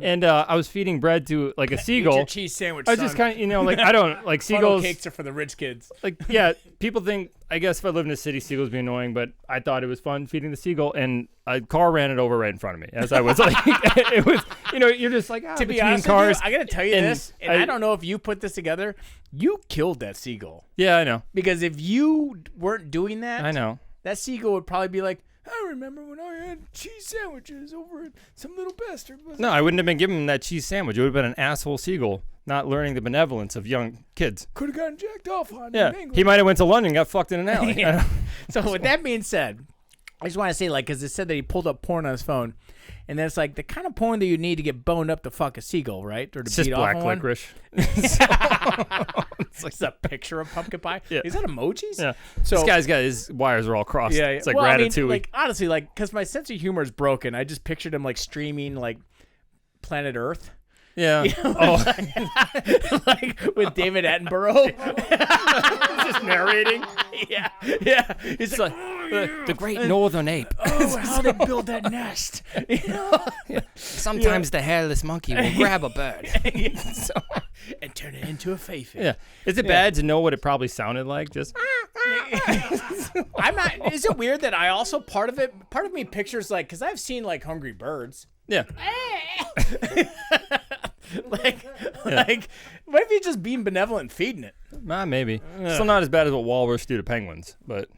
And I was feeding bread to like a seagull. Eat your cheese sandwich, I was just kind of, like, I don't like seagulls. Funnel cakes are for the rich kids. Like, yeah, people think, I guess if I lived in a city, seagulls would be annoying, but I thought it was fun feeding the seagull, and a car ran it over right in front of me as I was like, it was, you're just like, to be honest with you, I got to tell you this, and I don't know if you put this together, you killed that seagull. Yeah, I know. Because if you weren't doing that, I know. That seagull would probably be like, I remember when I had cheese sandwiches over at some little bastard. No, I wouldn't have been giving him that cheese sandwich. It would have been an asshole seagull, not learning the benevolence of young kids. Could have gotten jacked off on. Yeah, he might have went to London and got fucked in an alley. Yeah. So with that being said, I just want to say, like, because it said that he pulled up porn on his phone, and that's like the kind of porn that you need to get boned up to fuck a seagull, right? Or to it's just beat black off licorice. It's like a picture of pumpkin pie. Yeah. Is that emojis? Yeah. So this guy's got his wires are all crossed. Yeah. It's like well, Ratatouille. I mean, like, honestly, like, because my sense of humor is broken. I just pictured him like streaming like Planet Earth. Yeah. Like with David Attenborough. Just narrating. Yeah. It's like the great northern ape. Oh, how they build that nest. Sometimes the hairless monkey will grab a bird and turn it into a fayfish. Yeah. Is it bad to know what it probably sounded like? Just I'm not. Is it weird that I also part of me pictures like, because I've seen like Hungry Birds. Yeah. like maybe just being benevolent and feeding it. Maybe. Still not as bad as what walrus do to penguins, but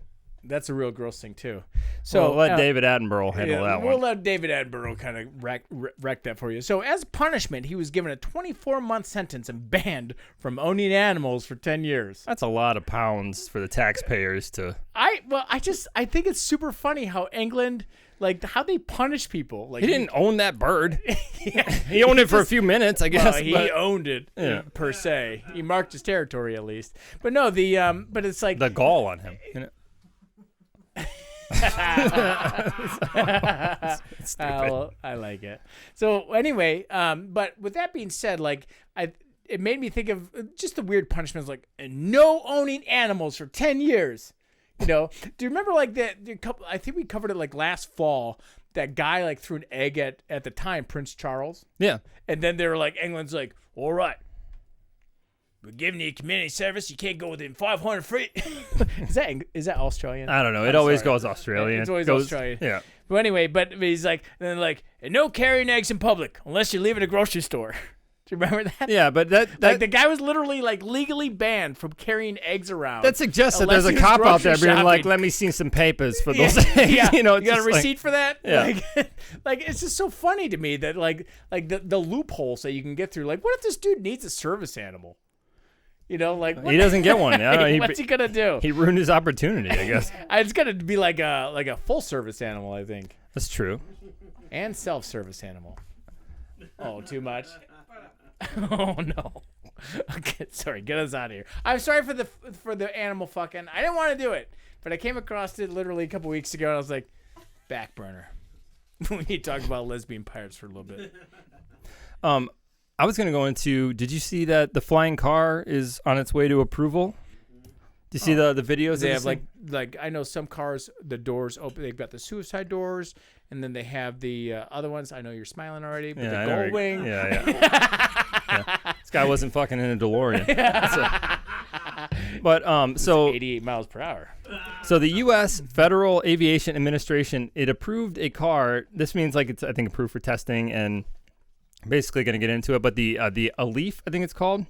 that's a real gross thing too. So we'll let David Attenborough handle that one. We'll let David Attenborough kind of wreck that for you. So as punishment, he was given a 24-month sentence and banned from owning animals for 10 years. That's a lot of pounds for the taxpayers to. I think it's super funny how England, like, how they punish people. Like, he didn't own that bird. He owned it for a few minutes, I guess. Well, he owned it per se. He marked his territory at least. But no, but it's like the gall on him. I like it. So anyway, but with that being said, like, it made me think of just the weird punishments, like no owning animals for 10 years. Do you remember like I think we covered it like last fall. That guy like threw an egg at the time, Prince Charles. Yeah. And then they were like, England's like, all right, we're giving you community service. You can't go within 500 feet. Is that Australian? I don't know. It always goes Australian. It's always Australian. Yeah. But anyway, but he's like, and then like, and no carrying eggs in public unless you leave at a grocery store. Do you remember that? Yeah, but that like the guy was literally like legally banned from carrying eggs around. That suggests that there's a cop out there being like, let me see some papers for those eggs. Yeah. You got a receipt for that? Yeah. Like it's just so funny to me that like the loopholes that you can get through. Like, what if this dude needs a service animal? Like he doesn't get one. What's he gonna do? He ruined his opportunity, I guess. It's gonna be like a full service animal, I think. That's true. And self-service animal. Oh, too much. Oh no. Okay, sorry. Get us out of here. I'm sorry for the animal fucking. I didn't want to do it, but I came across it literally a couple weeks ago, and I was like, back burner. We need to talk about lesbian pirates for a little bit. I was going to go into, did you see that the flying car is on its way to approval? Do you see the videos? They have like I know some cars, the doors open. They've got the suicide doors, and then they have the other ones. I know you're smiling already, but the gold wing. Yeah. This guy wasn't fucking in a DeLorean. But so 88 miles per hour. So the U.S. Federal Aviation Administration, it approved a car. This means like it's, I think, approved for testing and basically going to get into it. But the Alif, I think it's called,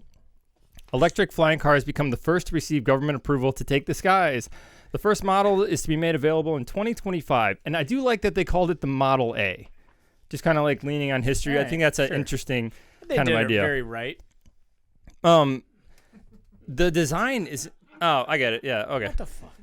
electric flying car has become the first to receive government approval to take the skies. The first model is to be made available in 2025. And I do like that they called it the Model A. Just kind of like leaning on history. Right, I think that's an interesting they kind did of it idea. Very right. The design is... Oh, I get it. Yeah, okay. What the fuck?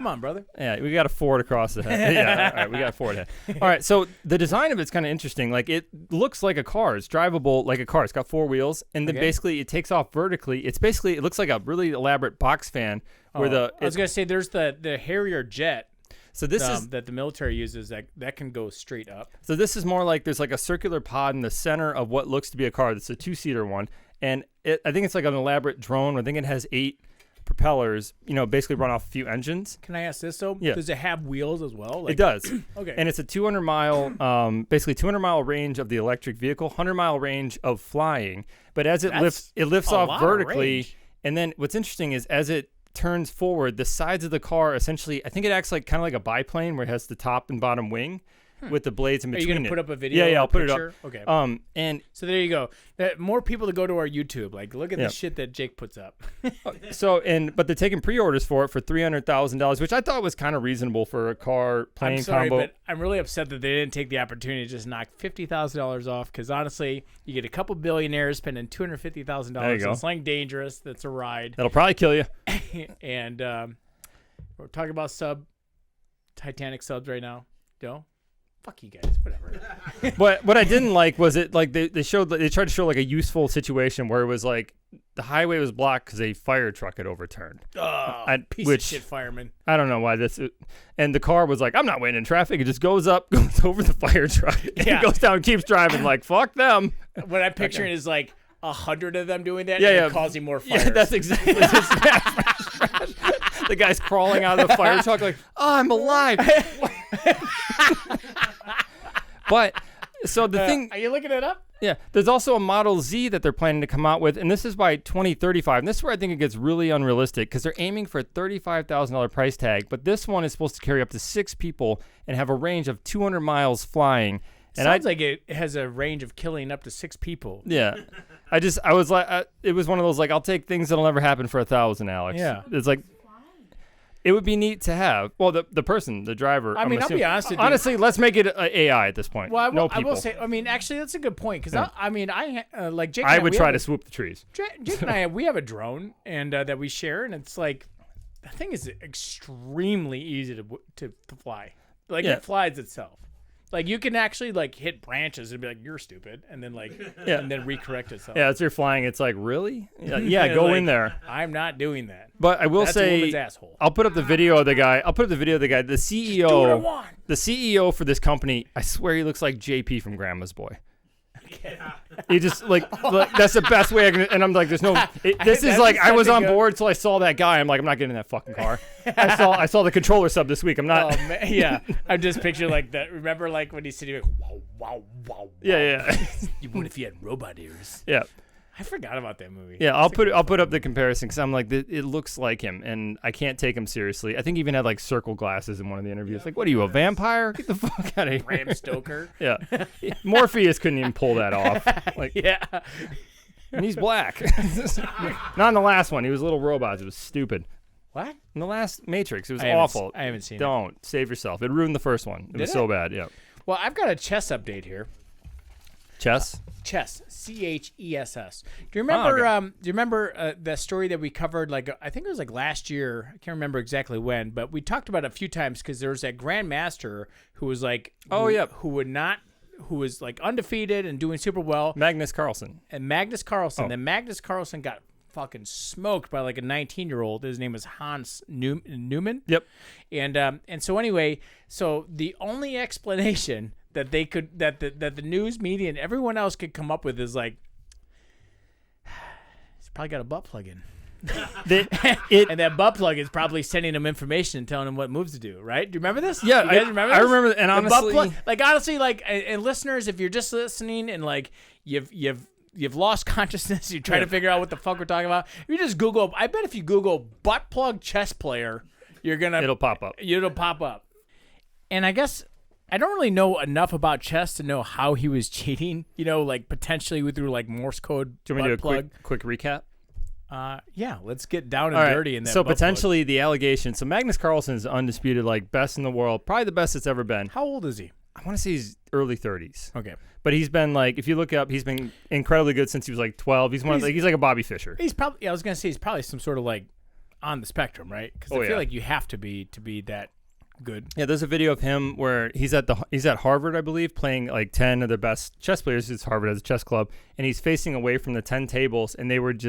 Come on, brother. Yeah, we got a Ford across the head. Yeah, all right, we got a Ford head. All right, so the design of it's kind of interesting. Like, it looks like a car. It's drivable like a car. It's got 4 wheels, and then basically it takes off vertically. It looks like a really elaborate box fan. Where I was gonna say there's the Harrier jet. So this is that the military uses that can go straight up. So this is more like there's like a circular pod in the center of what looks to be a car. That's a 2-seater one, and I think it's like an elaborate drone. I think it has 8 propellers. Basically run off a few engines. Can I ask this though? Yeah. Does it have wheels as well? It does. Okay. And it's a 200-mile, basically 200-mile range of the electric vehicle, 100-mile range of flying. But as it lifts off vertically, and then what's interesting is as it turns forward, the sides of the car essentially, I think it acts like kind of like a biplane where it has the top and bottom wing with the blades in between. Are you gonna put up a video? Yeah, I'll put it up. Okay. And so there you go. More people to go to our YouTube. Like, look at the shit that Jake puts up. But they're taking pre-orders for it for $300,000, which I thought was kind of reasonable for a car plane I'm sorry, combo. but I'm really upset that they didn't take the opportunity to just knock $50,000 off. Because honestly, you get a couple billionaires spending $250,000 on something dangerous. That's a ride. That'll probably kill you. And we're talking about Titanic subs right now. Fuck you guys, whatever. But what I didn't like was it like they tried to show like a useful situation where it was like the highway was blocked because a fire truck had overturned. Piece of shit fireman. I don't know why and the car was like, I'm not waiting in traffic. It just goes up, goes over the fire truck, and goes down, and keeps driving. Like, fuck them. What I'm picturing is like 100 of them doing that, causing more fires. Yeah, that's exactly just the guy's crawling out of the fire truck like, oh, I'm alive. But so the thing, are you looking it up? Yeah, there's also a Model Z that they're planning to come out with, and this is by 2035. And this is where I think it gets really unrealistic because they're aiming for a $35,000 price tag, but this one is supposed to carry up to 6 people and have a range of 200 miles flying. And Sounds like it has a range of killing up to 6 people. Yeah. I was like, it was one of those, like, I'll take things that'll never happen for $1,000, Alex. Yeah. It's like, it would be neat to have. Well, the person, the driver. I mean, I'll be honest with you. Honestly, let's make it AI at this point. Well, no people. I will say, actually, that's a good point because like Jake. I would try to swoop the trees. Jake and I, we have a drone and that we share, and it's like, the thing is extremely easy to fly. Like it flies itself. Like you can actually like hit branches and be like, "You're stupid," and then and then recorrect itself. Yeah, as you're flying, it's like, really? Yeah, go in there. I'm not doing that. But I will say, a woman's asshole. I'll put up the video of the guy. The CEO. Do what I want. The CEO for this company. I swear he looks like JP from Grandma's Boy. He just like that's the best way I can. And I'm like, there's no. This is like I was on board until I saw that guy. I'm like, I'm not getting in that fucking car. I saw the controller sub this week. I'm not. Oh man, yeah. I'm just picturing like that. Remember like when he's sitting like, wow, wow, wow. Yeah. What if he had robot ears? Yeah. I forgot about that movie. Yeah, I'll put up the comparison because I'm like, it looks like him, and I can't take him seriously. I think he even had like circle glasses in one of the interviews. Like, what are you, a vampire? Get the fuck out of here. Bram Stoker. Yeah, Morpheus couldn't even pull that off. Like, yeah, and he's black. Not in the last one. He was little robots. It was stupid. What? In the last Matrix, it was awful. I haven't seen it. Don't save yourself. It ruined the first one. It was so bad. Yeah. Well, I've got a chess update here. Chess. Chess, CHESS. Do you remember? Do you remember the story that we covered? Like I think it was like last year. I can't remember exactly when, but we talked about it a few times because there was that grandmaster who was like, who was like undefeated and doing super well. Magnus Carlsen. And Magnus Carlsen. Then Magnus Carlsen got fucking smoked by like a 19-year-old. His name was Hans Neumann. Yep. And so anyway, so the only explanation that they could that the news media and everyone else could come up with is like, he's probably got a butt plug in. And that butt plug is probably sending him information and telling him what moves to do, right? Do you remember this? Yeah, you guys remember this? I remember. And honestly, and listeners, if you're just listening and like you've lost consciousness, you're trying to figure out what the fuck we're talking about. If you just Google, I bet if you Google butt plug chess player, it'll pop up. And I guess I don't really know enough about chess to know how he was cheating. You know, like potentially through like Morse code. Do you want me to do a quick recap? Yeah, let's get down and dirty in that. So potentially the allegation. So Magnus Carlsen is undisputed, like best in the world, probably the best it's ever been. How old is he? I want to say he's early 30s. Okay, but he's been like, if you look up, he's been incredibly good since he was like 12. He's like a Bobby Fischer. He's probably. I was gonna say he's probably some sort of like on the spectrum, right? Because Oh, I feel yeah. like you have to be that good. Yeah, there's a video of him where he's at Harvard, I believe, playing like 10 of the best chess players. It's Harvard as a chess club, and he's facing away from the 10 tables, and they would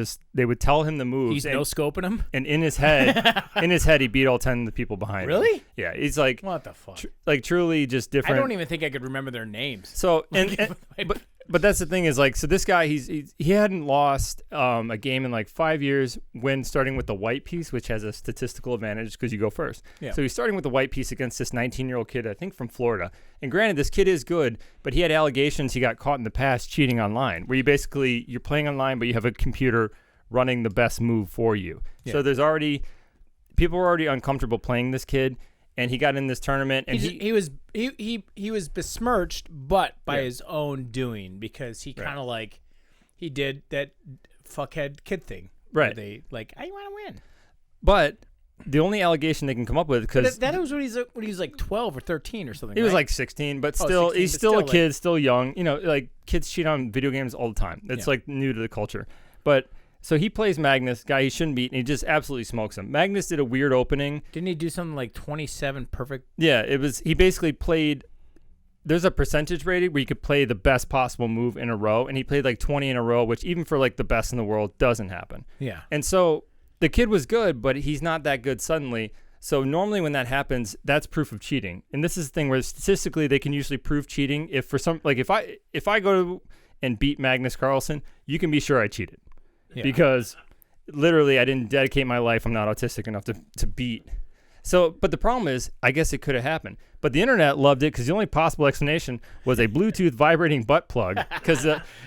tell him the moves. He's no scoping him. And in his head, he beat all 10 of the people behind him. Really? Yeah, he's like What the fuck? truly just I different. don't even think I could remember their names. So but that's the thing is like, so this guy he hadn't lost a game in like 5 years when starting with the white piece, which has a statistical advantage because you go first. Yeah. So he's starting with the white piece against this 19-year-old kid, I think from Florida. And granted, this kid is good, but he had allegations he got caught in the past cheating online, where you're playing online, but you have a computer running the best move for you. Yeah. So people were already uncomfortable playing this kid. And he got in this tournament, and he was besmirched, but by his own doing, because he kind of like he did that fuckhead kid thing. Right. Where they like, I want to win. But the only allegation they can come up with, because That was when he was like 12 or 13 or something. he was right? like 16, but 16, he's but still a still, kid, still young. You know, like kids cheat on video games all the time. It's like new to the culture. But so he plays Magnus, guy he shouldn't beat, and he just absolutely smokes him. Magnus did a weird opening. Didn't he do something like 27 perfect? Yeah, he basically played. There's a percentage rating where you could play the best possible move in a row, and he played like 20 in a row, which even for like the best in the world doesn't happen. Yeah. And so the kid was good, but he's not that good suddenly. So normally when that happens, that's proof of cheating. And this is the thing where statistically they can usually prove cheating if for some, like if I go and beat Magnus Carlsen, you can be sure I cheated. Yeah. Because literally I didn't dedicate my life. I'm not autistic enough to beat. So, but the problem is, I guess it could have happened. But the internet loved it because the only possible explanation was a Bluetooth vibrating butt plug. Because,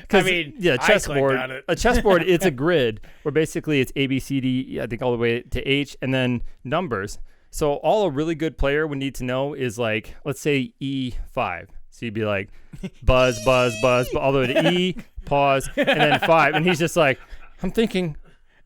chessboard. A chessboard, it's a grid where basically it's A, B, C, D, I think all the way to H, and then numbers. So all a really good player would need to know is like, let's say E5. So you'd be like, buzz, buzz, buzz, all the way to E, pause, and then 5. And he's just like, I'm thinking,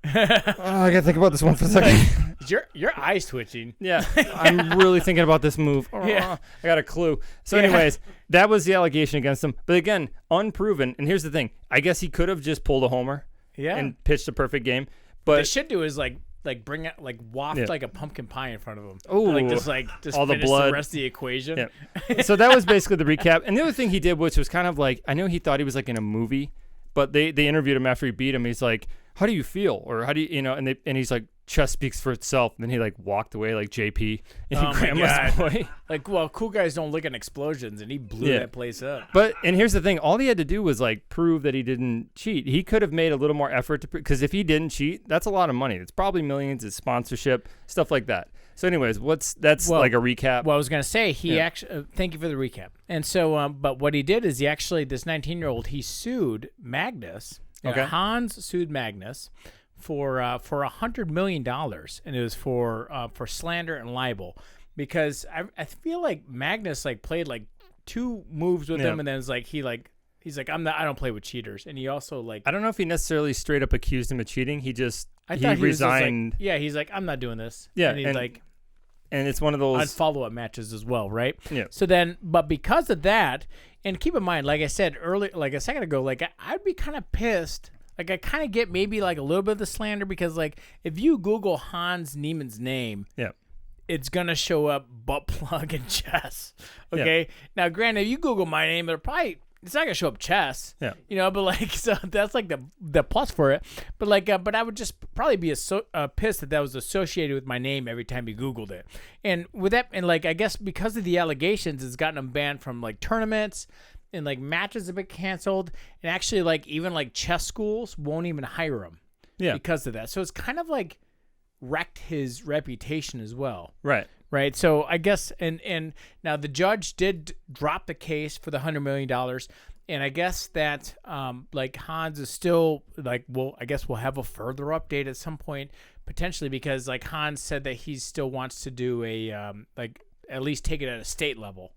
I gotta think about this one for a second. Your eyes twitching. Yeah, I'm really thinking about this move. Yeah. I got a clue. So anyways, that was the allegation against him. But again, unproven. And here's the thing. I guess he could have just pulled a homer and pitched a perfect game. But What they should do is like bring out waft like a pumpkin pie in front of him. Ooh. Just All the finish blood. the rest of the equation. Yeah. So that was basically the recap. And the other thing he did, which was kind of like, I know he thought he was like in a movie, but they interviewed him after he beat him. He's like, how do you feel? Or how do you, and he's like, chess speaks for itself. And then he like walked away like JP in Oh my Grandma's God. Boy. Like, well, cool guys don't look at explosions, and he blew that place up. And here's the thing. All he had to do was like prove that he didn't cheat. He could have made a little more effort to because if he didn't cheat, that's a lot of money. It's probably millions. It's sponsorship, stuff like that. So anyways, that's like a recap. Well, I was going to say, he actually, thank you for the recap. And so, but what he did is this 19-year-old, he sued Magnus. Okay. Hans sued Magnus for $100 million, and it was for slander and libel, because I feel like Magnus like played like 2 moves with him, and then it's like he's like I don't play with cheaters, and he also like I don't know if he necessarily straight up accused him of cheating. He resigned. Was just like, he's like, I'm not doing this. Yeah, and he's like, and it's one of those on follow-up matches as well, right? Yeah. So then, but because of that, and keep in mind, like I said earlier, like a second ago, like I'd be kind of pissed. Like I kind of get maybe like a little bit of the slander, because like if you Google Hans Niemann's name, it's gonna show up butt plug and chess. Okay. Yeah. Now, granted, if you Google my name, it's not gonna show up chess. Yeah. But like, so that's like the plus for it. But like, but I would just probably be pissed that was associated with my name every time you Googled it. And with that, and like, I guess because of the allegations, it's gotten him banned from like tournaments, and like matches have been canceled, and actually like even like chess schools won't even hire him. Yeah. Because of that. So it's kind of like wrecked his reputation as well. Right. Right. So I guess, and now the judge did drop the case for the $100 million. And I guess that like Hans is still like, I guess we'll have a further update at some point potentially, because like Hans said that he still wants to do a like at least take it at a state level.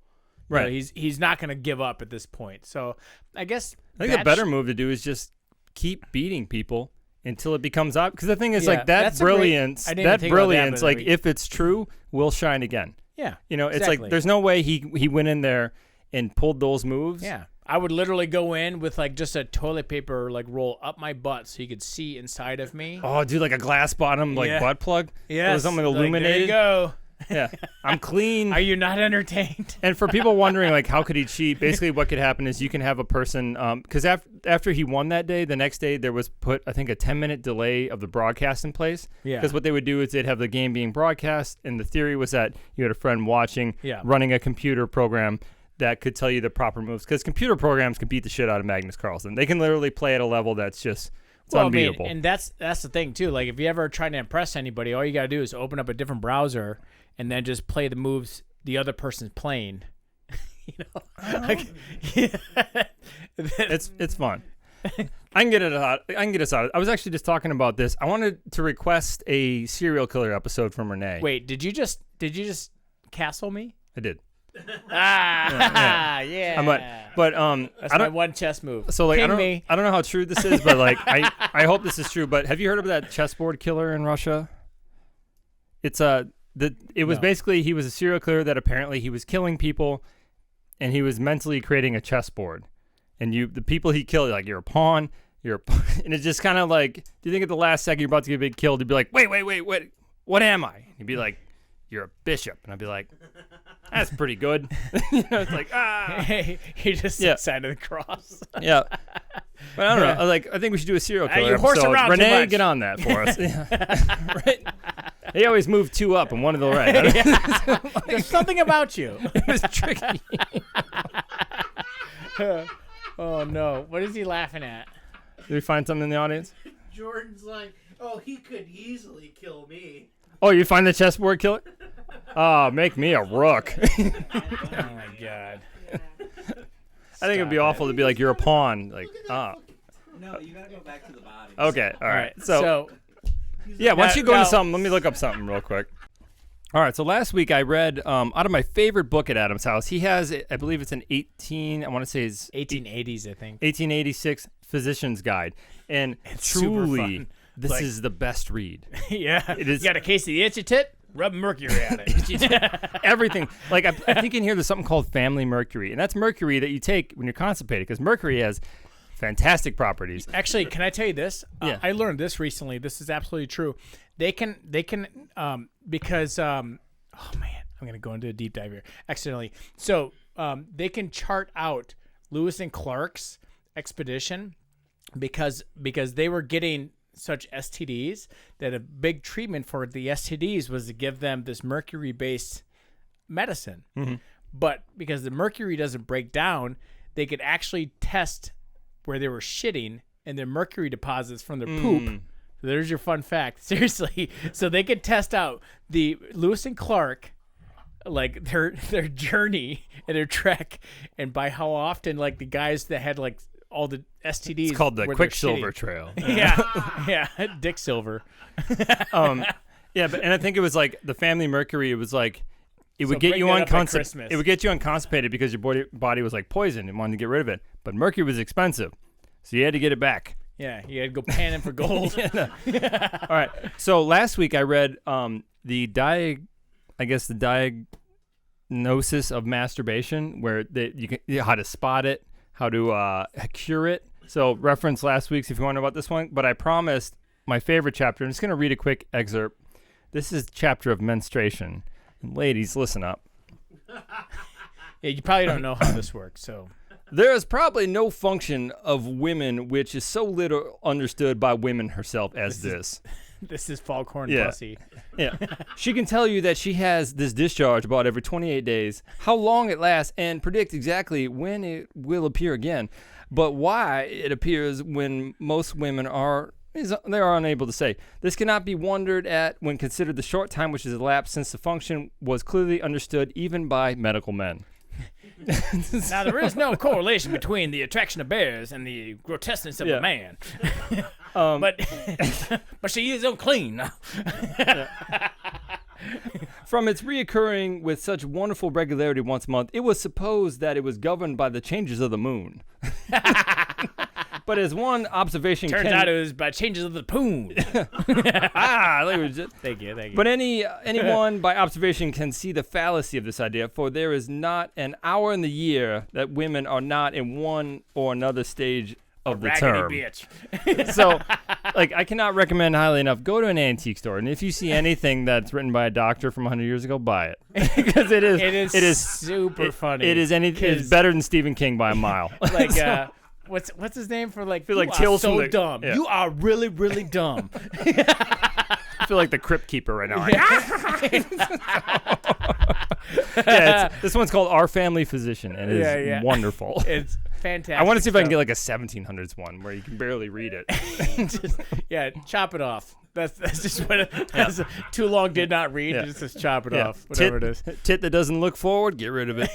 Right. He's not going to give up at this point. So I guess I think the better move to do is just keep beating people until it becomes up. Because the thing is, like that brilliance, like if it's true, will shine again. Yeah. It's like there's no way he went in there and pulled those moves. Yeah. I would literally go in with like just a toilet paper like roll up my butt so you could see inside of me. Oh, dude, like a glass bottom like butt plug. Yeah, something like, illuminated. there you go. Yeah, I'm clean. Are you not entertained? And for people wondering, like, how could he cheat? Basically, what could happen is you can have a person, because after he won that day, the next day there was I think, a 10-minute delay of the broadcast in place. Yeah. Because what they would do is they'd have the game being broadcast, and the theory was that you had a friend watching, running a computer program that could tell you the proper moves. Because computer programs can beat the shit out of Magnus Carlsen. They can literally play at a level that's just unbeatable. I mean, and that's the thing too. Like, if you ever trying to impress anybody, all you gotta do is open up a different browser and then just play the moves the other person's playing. You know, it's fun. I can get it out. I can get us out. I was actually just talking about this. I wanted to request a serial killer episode from Renee. Wait, did you just castle me? I did. Yeah. But that's my one chess move. So like, I don't know how true this is, but like, I hope this is true. But have you heard of that chessboard killer in Russia? It was basically, he was a serial killer that apparently he was killing people, and he was mentally creating a chessboard. And the people he killed, like, you're a pawn, and it's just kind of like, do you think at the last second you're about to get big killed, you'd be like, wait, what am I? He'd be like, you're a bishop, and I'd be like, that's pretty good. You know, it's like, he just side of the cross. Yeah. But I don't know. Like, I think we should do a serial killer you horse episode. around too Renee, much. get on that for us. Right? He always moved 2 up and 1 to the right. There's something about you. It was tricky. Oh no! What is he laughing at? Did we find something in the audience? Jordan's like, oh, he could easily kill me. Oh, you find the chessboard killer? Oh, make me a rook. Oh my god! I think it'd be awful to be like, you're a pawn. Like, No, you gotta go back to the body. Okay, all right. So yeah, once you go into something, let me look up something real quick. All right, so last week I read out of my favorite book at Adam's house. He has, I believe it's an 1880s, I think. 1886 Physician's Guide. And it's truly, this is the best read. Yeah. It is. You got a case of the itchy tit? Rub mercury at it. Everything. Like, I think in here there's something called family mercury. And that's mercury that you take when you're constipated, because mercury has fantastic properties. Actually, can I tell you this? Yeah. I learned this recently. This is absolutely true. They can because oh man, I'm gonna go into a deep dive here accidentally. So they can chart out Lewis and Clark's expedition because they were getting such STDs that a big treatment for the STDs was to give them this mercury-based medicine. Mm-hmm. But because the mercury doesn't break down, they could actually test where they were shitting and their mercury deposits from their poop. So there's your fun fact. Seriously. So they could test out the Lewis and Clark, like their journey and their trek, and by how often, like, the guys that had like all the STDs. It's called the where Quicksilver Trail. Yeah. Dick Silver. Yeah, and I think it was like the family mercury. It was like it would get you Christmas. It would get you unconstipated because your body was like poisoned and wanted to get rid of it. But mercury was expensive, so you had to get it back. Yeah, you had to go panning for gold. All right. So last week I read the diagnosis of masturbation, where how to spot it, how to cure it. So reference last week's if you want to know about this one. But I promised my favorite chapter. I'm just going to read a quick excerpt. This is the chapter of menstruation. And ladies, listen up. Yeah, you probably don't know how this works, so. There is probably no function of women which is so little understood by women herself as this. This is Foghorn Yeah. Pussy. Yeah. She can tell you that she has this discharge about every 28 days, how long it lasts, and predict exactly when it will appear again. But why it appears when most women they are unable to say. This cannot be wondered at when considered the short time which has elapsed since the function was clearly understood even by medical men. Now, there is no correlation between the attraction of bears and the grotesqueness of a man. But she is unclean. From its reoccurring with such wonderful regularity once a month, it was supposed that it was governed by the changes of the moon. But But as one observation Turns out it was by changes of the poon. Thank you. But anyone by observation can see the fallacy of this idea, for there is not an hour in the year that women are not in one or another stage of the term. Bitch. So, like, I cannot recommend highly enough. Go to an antique store, and if you see anything that's written by a doctor from 100 years ago, buy it because it is super funny. It is better than Stephen King by a mile. Like, what's his name for like? I feel like you Tales are so from the- dumb. yeah. You are really really dumb. I feel like the Crypt Keeper right now. This one's called Our Family Physician, and it is wonderful. It's fantastic. I want to see if I can get like a 1700s one where you can barely read it. Chop it off. That's just what that's too long did not read. Yeah. Just chop it off. Whatever it is. Tit that doesn't look forward, get rid of it.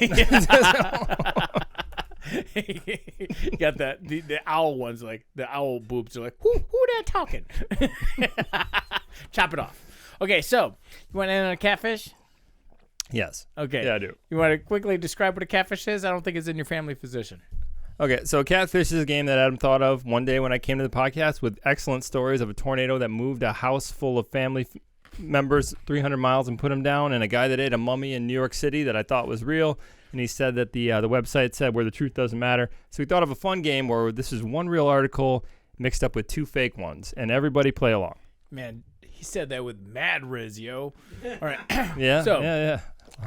You got that the owl ones, like the owl boobs are like, who that talking? Chop it off. Okay, so you want to end on a catfish? Yes. Okay. Yeah, I do. You want to quickly describe what a catfish is? I don't think it's in your family physician. Okay, so catfish is a game that Adam thought of one day when I came to the podcast with excellent stories of a tornado that moved a house full of family members 300 miles and put them down, and a guy that ate a mummy in New York City that I thought was real. And he said that the website said where the truth doesn't matter. So we thought of a fun game where this is one real article mixed up with two fake ones, and everybody play along. Man, he said that with mad Rizz, yo. All right. Yeah.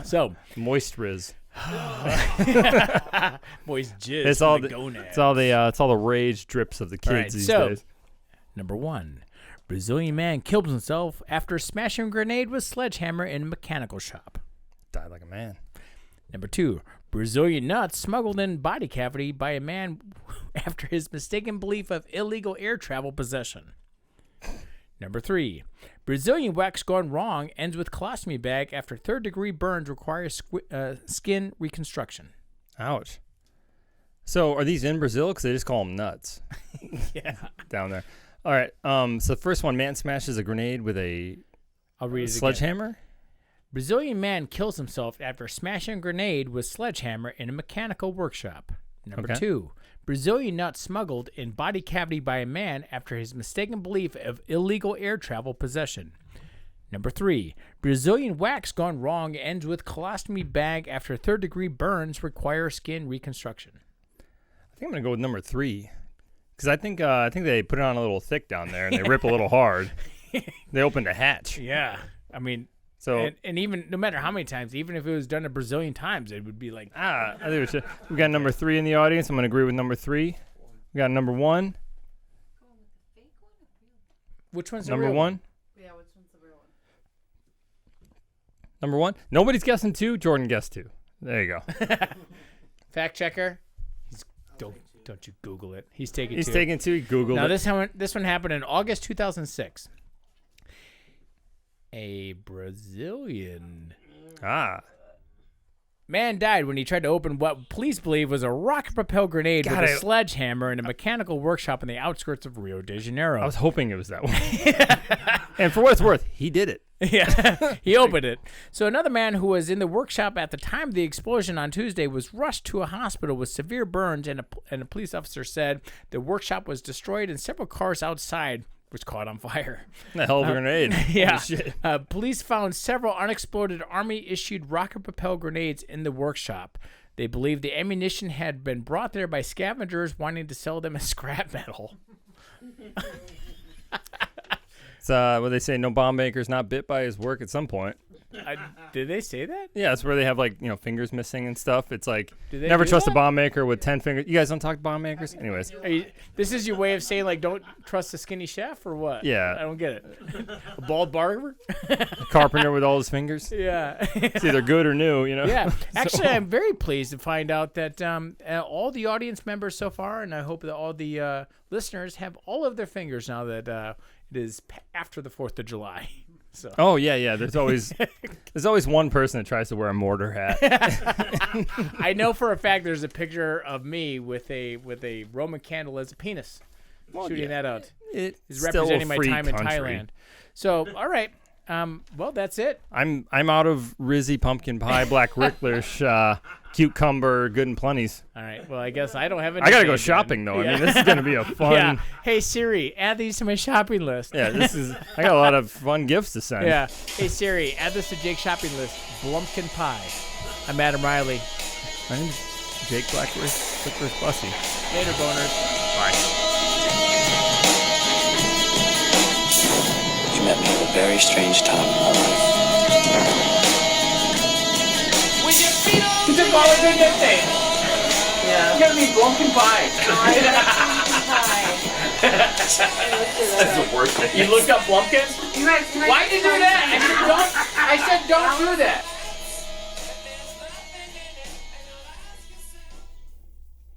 So moist Rizz. Moist jizz. It's all the the gonads. it's all the rage drips of the kids these days. Number 1, Brazilian man killed himself after smashing a grenade with sledgehammer in a mechanical shop. Died like a man. Number 2, Brazilian nuts smuggled in body cavity by a man after his mistaken belief of illegal air travel possession. Number 3, Brazilian wax gone wrong ends with colostomy bag after third-degree burns require skin reconstruction. Ouch. So are these in Brazil? Because they just call them nuts. Yeah. Down there. All right. So the first one, man smashes a grenade with a I'll read it sledgehammer. Again. Brazilian man kills himself after smashing a grenade with sledgehammer in a mechanical workshop. Number 2, Brazilian nut smuggled in body cavity by a man after his mistaken belief of illegal air travel possession. Number 3, Brazilian wax gone wrong ends with colostomy bag after third-degree burns require skin reconstruction. I think I'm gonna go with number 3, because I think they put it on a little thick down there and they rip a little hard. They opened a hatch. Yeah, I mean. So and even no matter how many times, even if it was done a Brazilian times, it would be like I think we got number 3 in the audience. I'm gonna agree with number 3. We got number 1. Which one's the number real 1? Yeah, which one's the real one? Number 1. Nobody's guessing 2. Jordan guessed 2. There you go. Fact checker. Don't you Google it. He's taking 2. He's taking 2. He Googled now it. this one happened in August 2006. A Brazilian man died when he tried to open what police believe was a rocket-propelled grenade with a sledgehammer in a mechanical workshop in the outskirts of Rio de Janeiro. I was hoping it was that one. And for what it's worth, he did it. Yeah, he opened it. So another man who was in the workshop at the time of the explosion on Tuesday was rushed to a hospital with severe burns, and a police officer said the workshop was destroyed and several cars outside was caught on fire. A hell of a grenade. Yeah. Holy shit. Police found several unexploded Army-issued rocket-propelled grenades in the workshop. They believe the ammunition had been brought there by scavengers wanting to sell them as scrap metal. What they say, no bomb maker's not bit by his work at some point. Did they say that? Yeah, it's where they have fingers missing and stuff. It's like Do they never do trust a that? bomb maker with 10 fingers. You guys don't talk bomb makers? Anyways. This is your way of saying don't trust a skinny chef or what? Yeah. I don't get it. A bald barber? A carpenter with all his fingers. Yeah. It's either good or new, Yeah. Actually, I'm very pleased to find out that all the audience members so far, and I hope that all the listeners have all of their fingers now that it is after the 4th of July. So. Oh yeah. There's always one person that tries to wear a mortar hat. I know for a fact there's a picture of me with a Roman candle as a penis, shooting that out. It's representing my time in country. Thailand. So all right, well that's it. I'm out of Rizzy pumpkin pie black licorice cucumber, good and plenty's. All right. Well, I guess I don't have any. I gotta go shopping though. Yeah. I mean, this is gonna be a fun. Yeah. Hey Siri, add these to my shopping list. Yeah, this is. I got a lot of fun gifts to send. Yeah. Hey Siri, add this to Jake's shopping list. Blumpkin pie. I'm Adam Riley. My name's Jake Quickworth Bussy. Later, boners. Bye. You met me at a very strange time in my life. You took all the good things. Yeah. It's gonna be Blumpkin pie. That's the worst thing. You looked up Blumpkins? Why'd you do that? I said don't do that.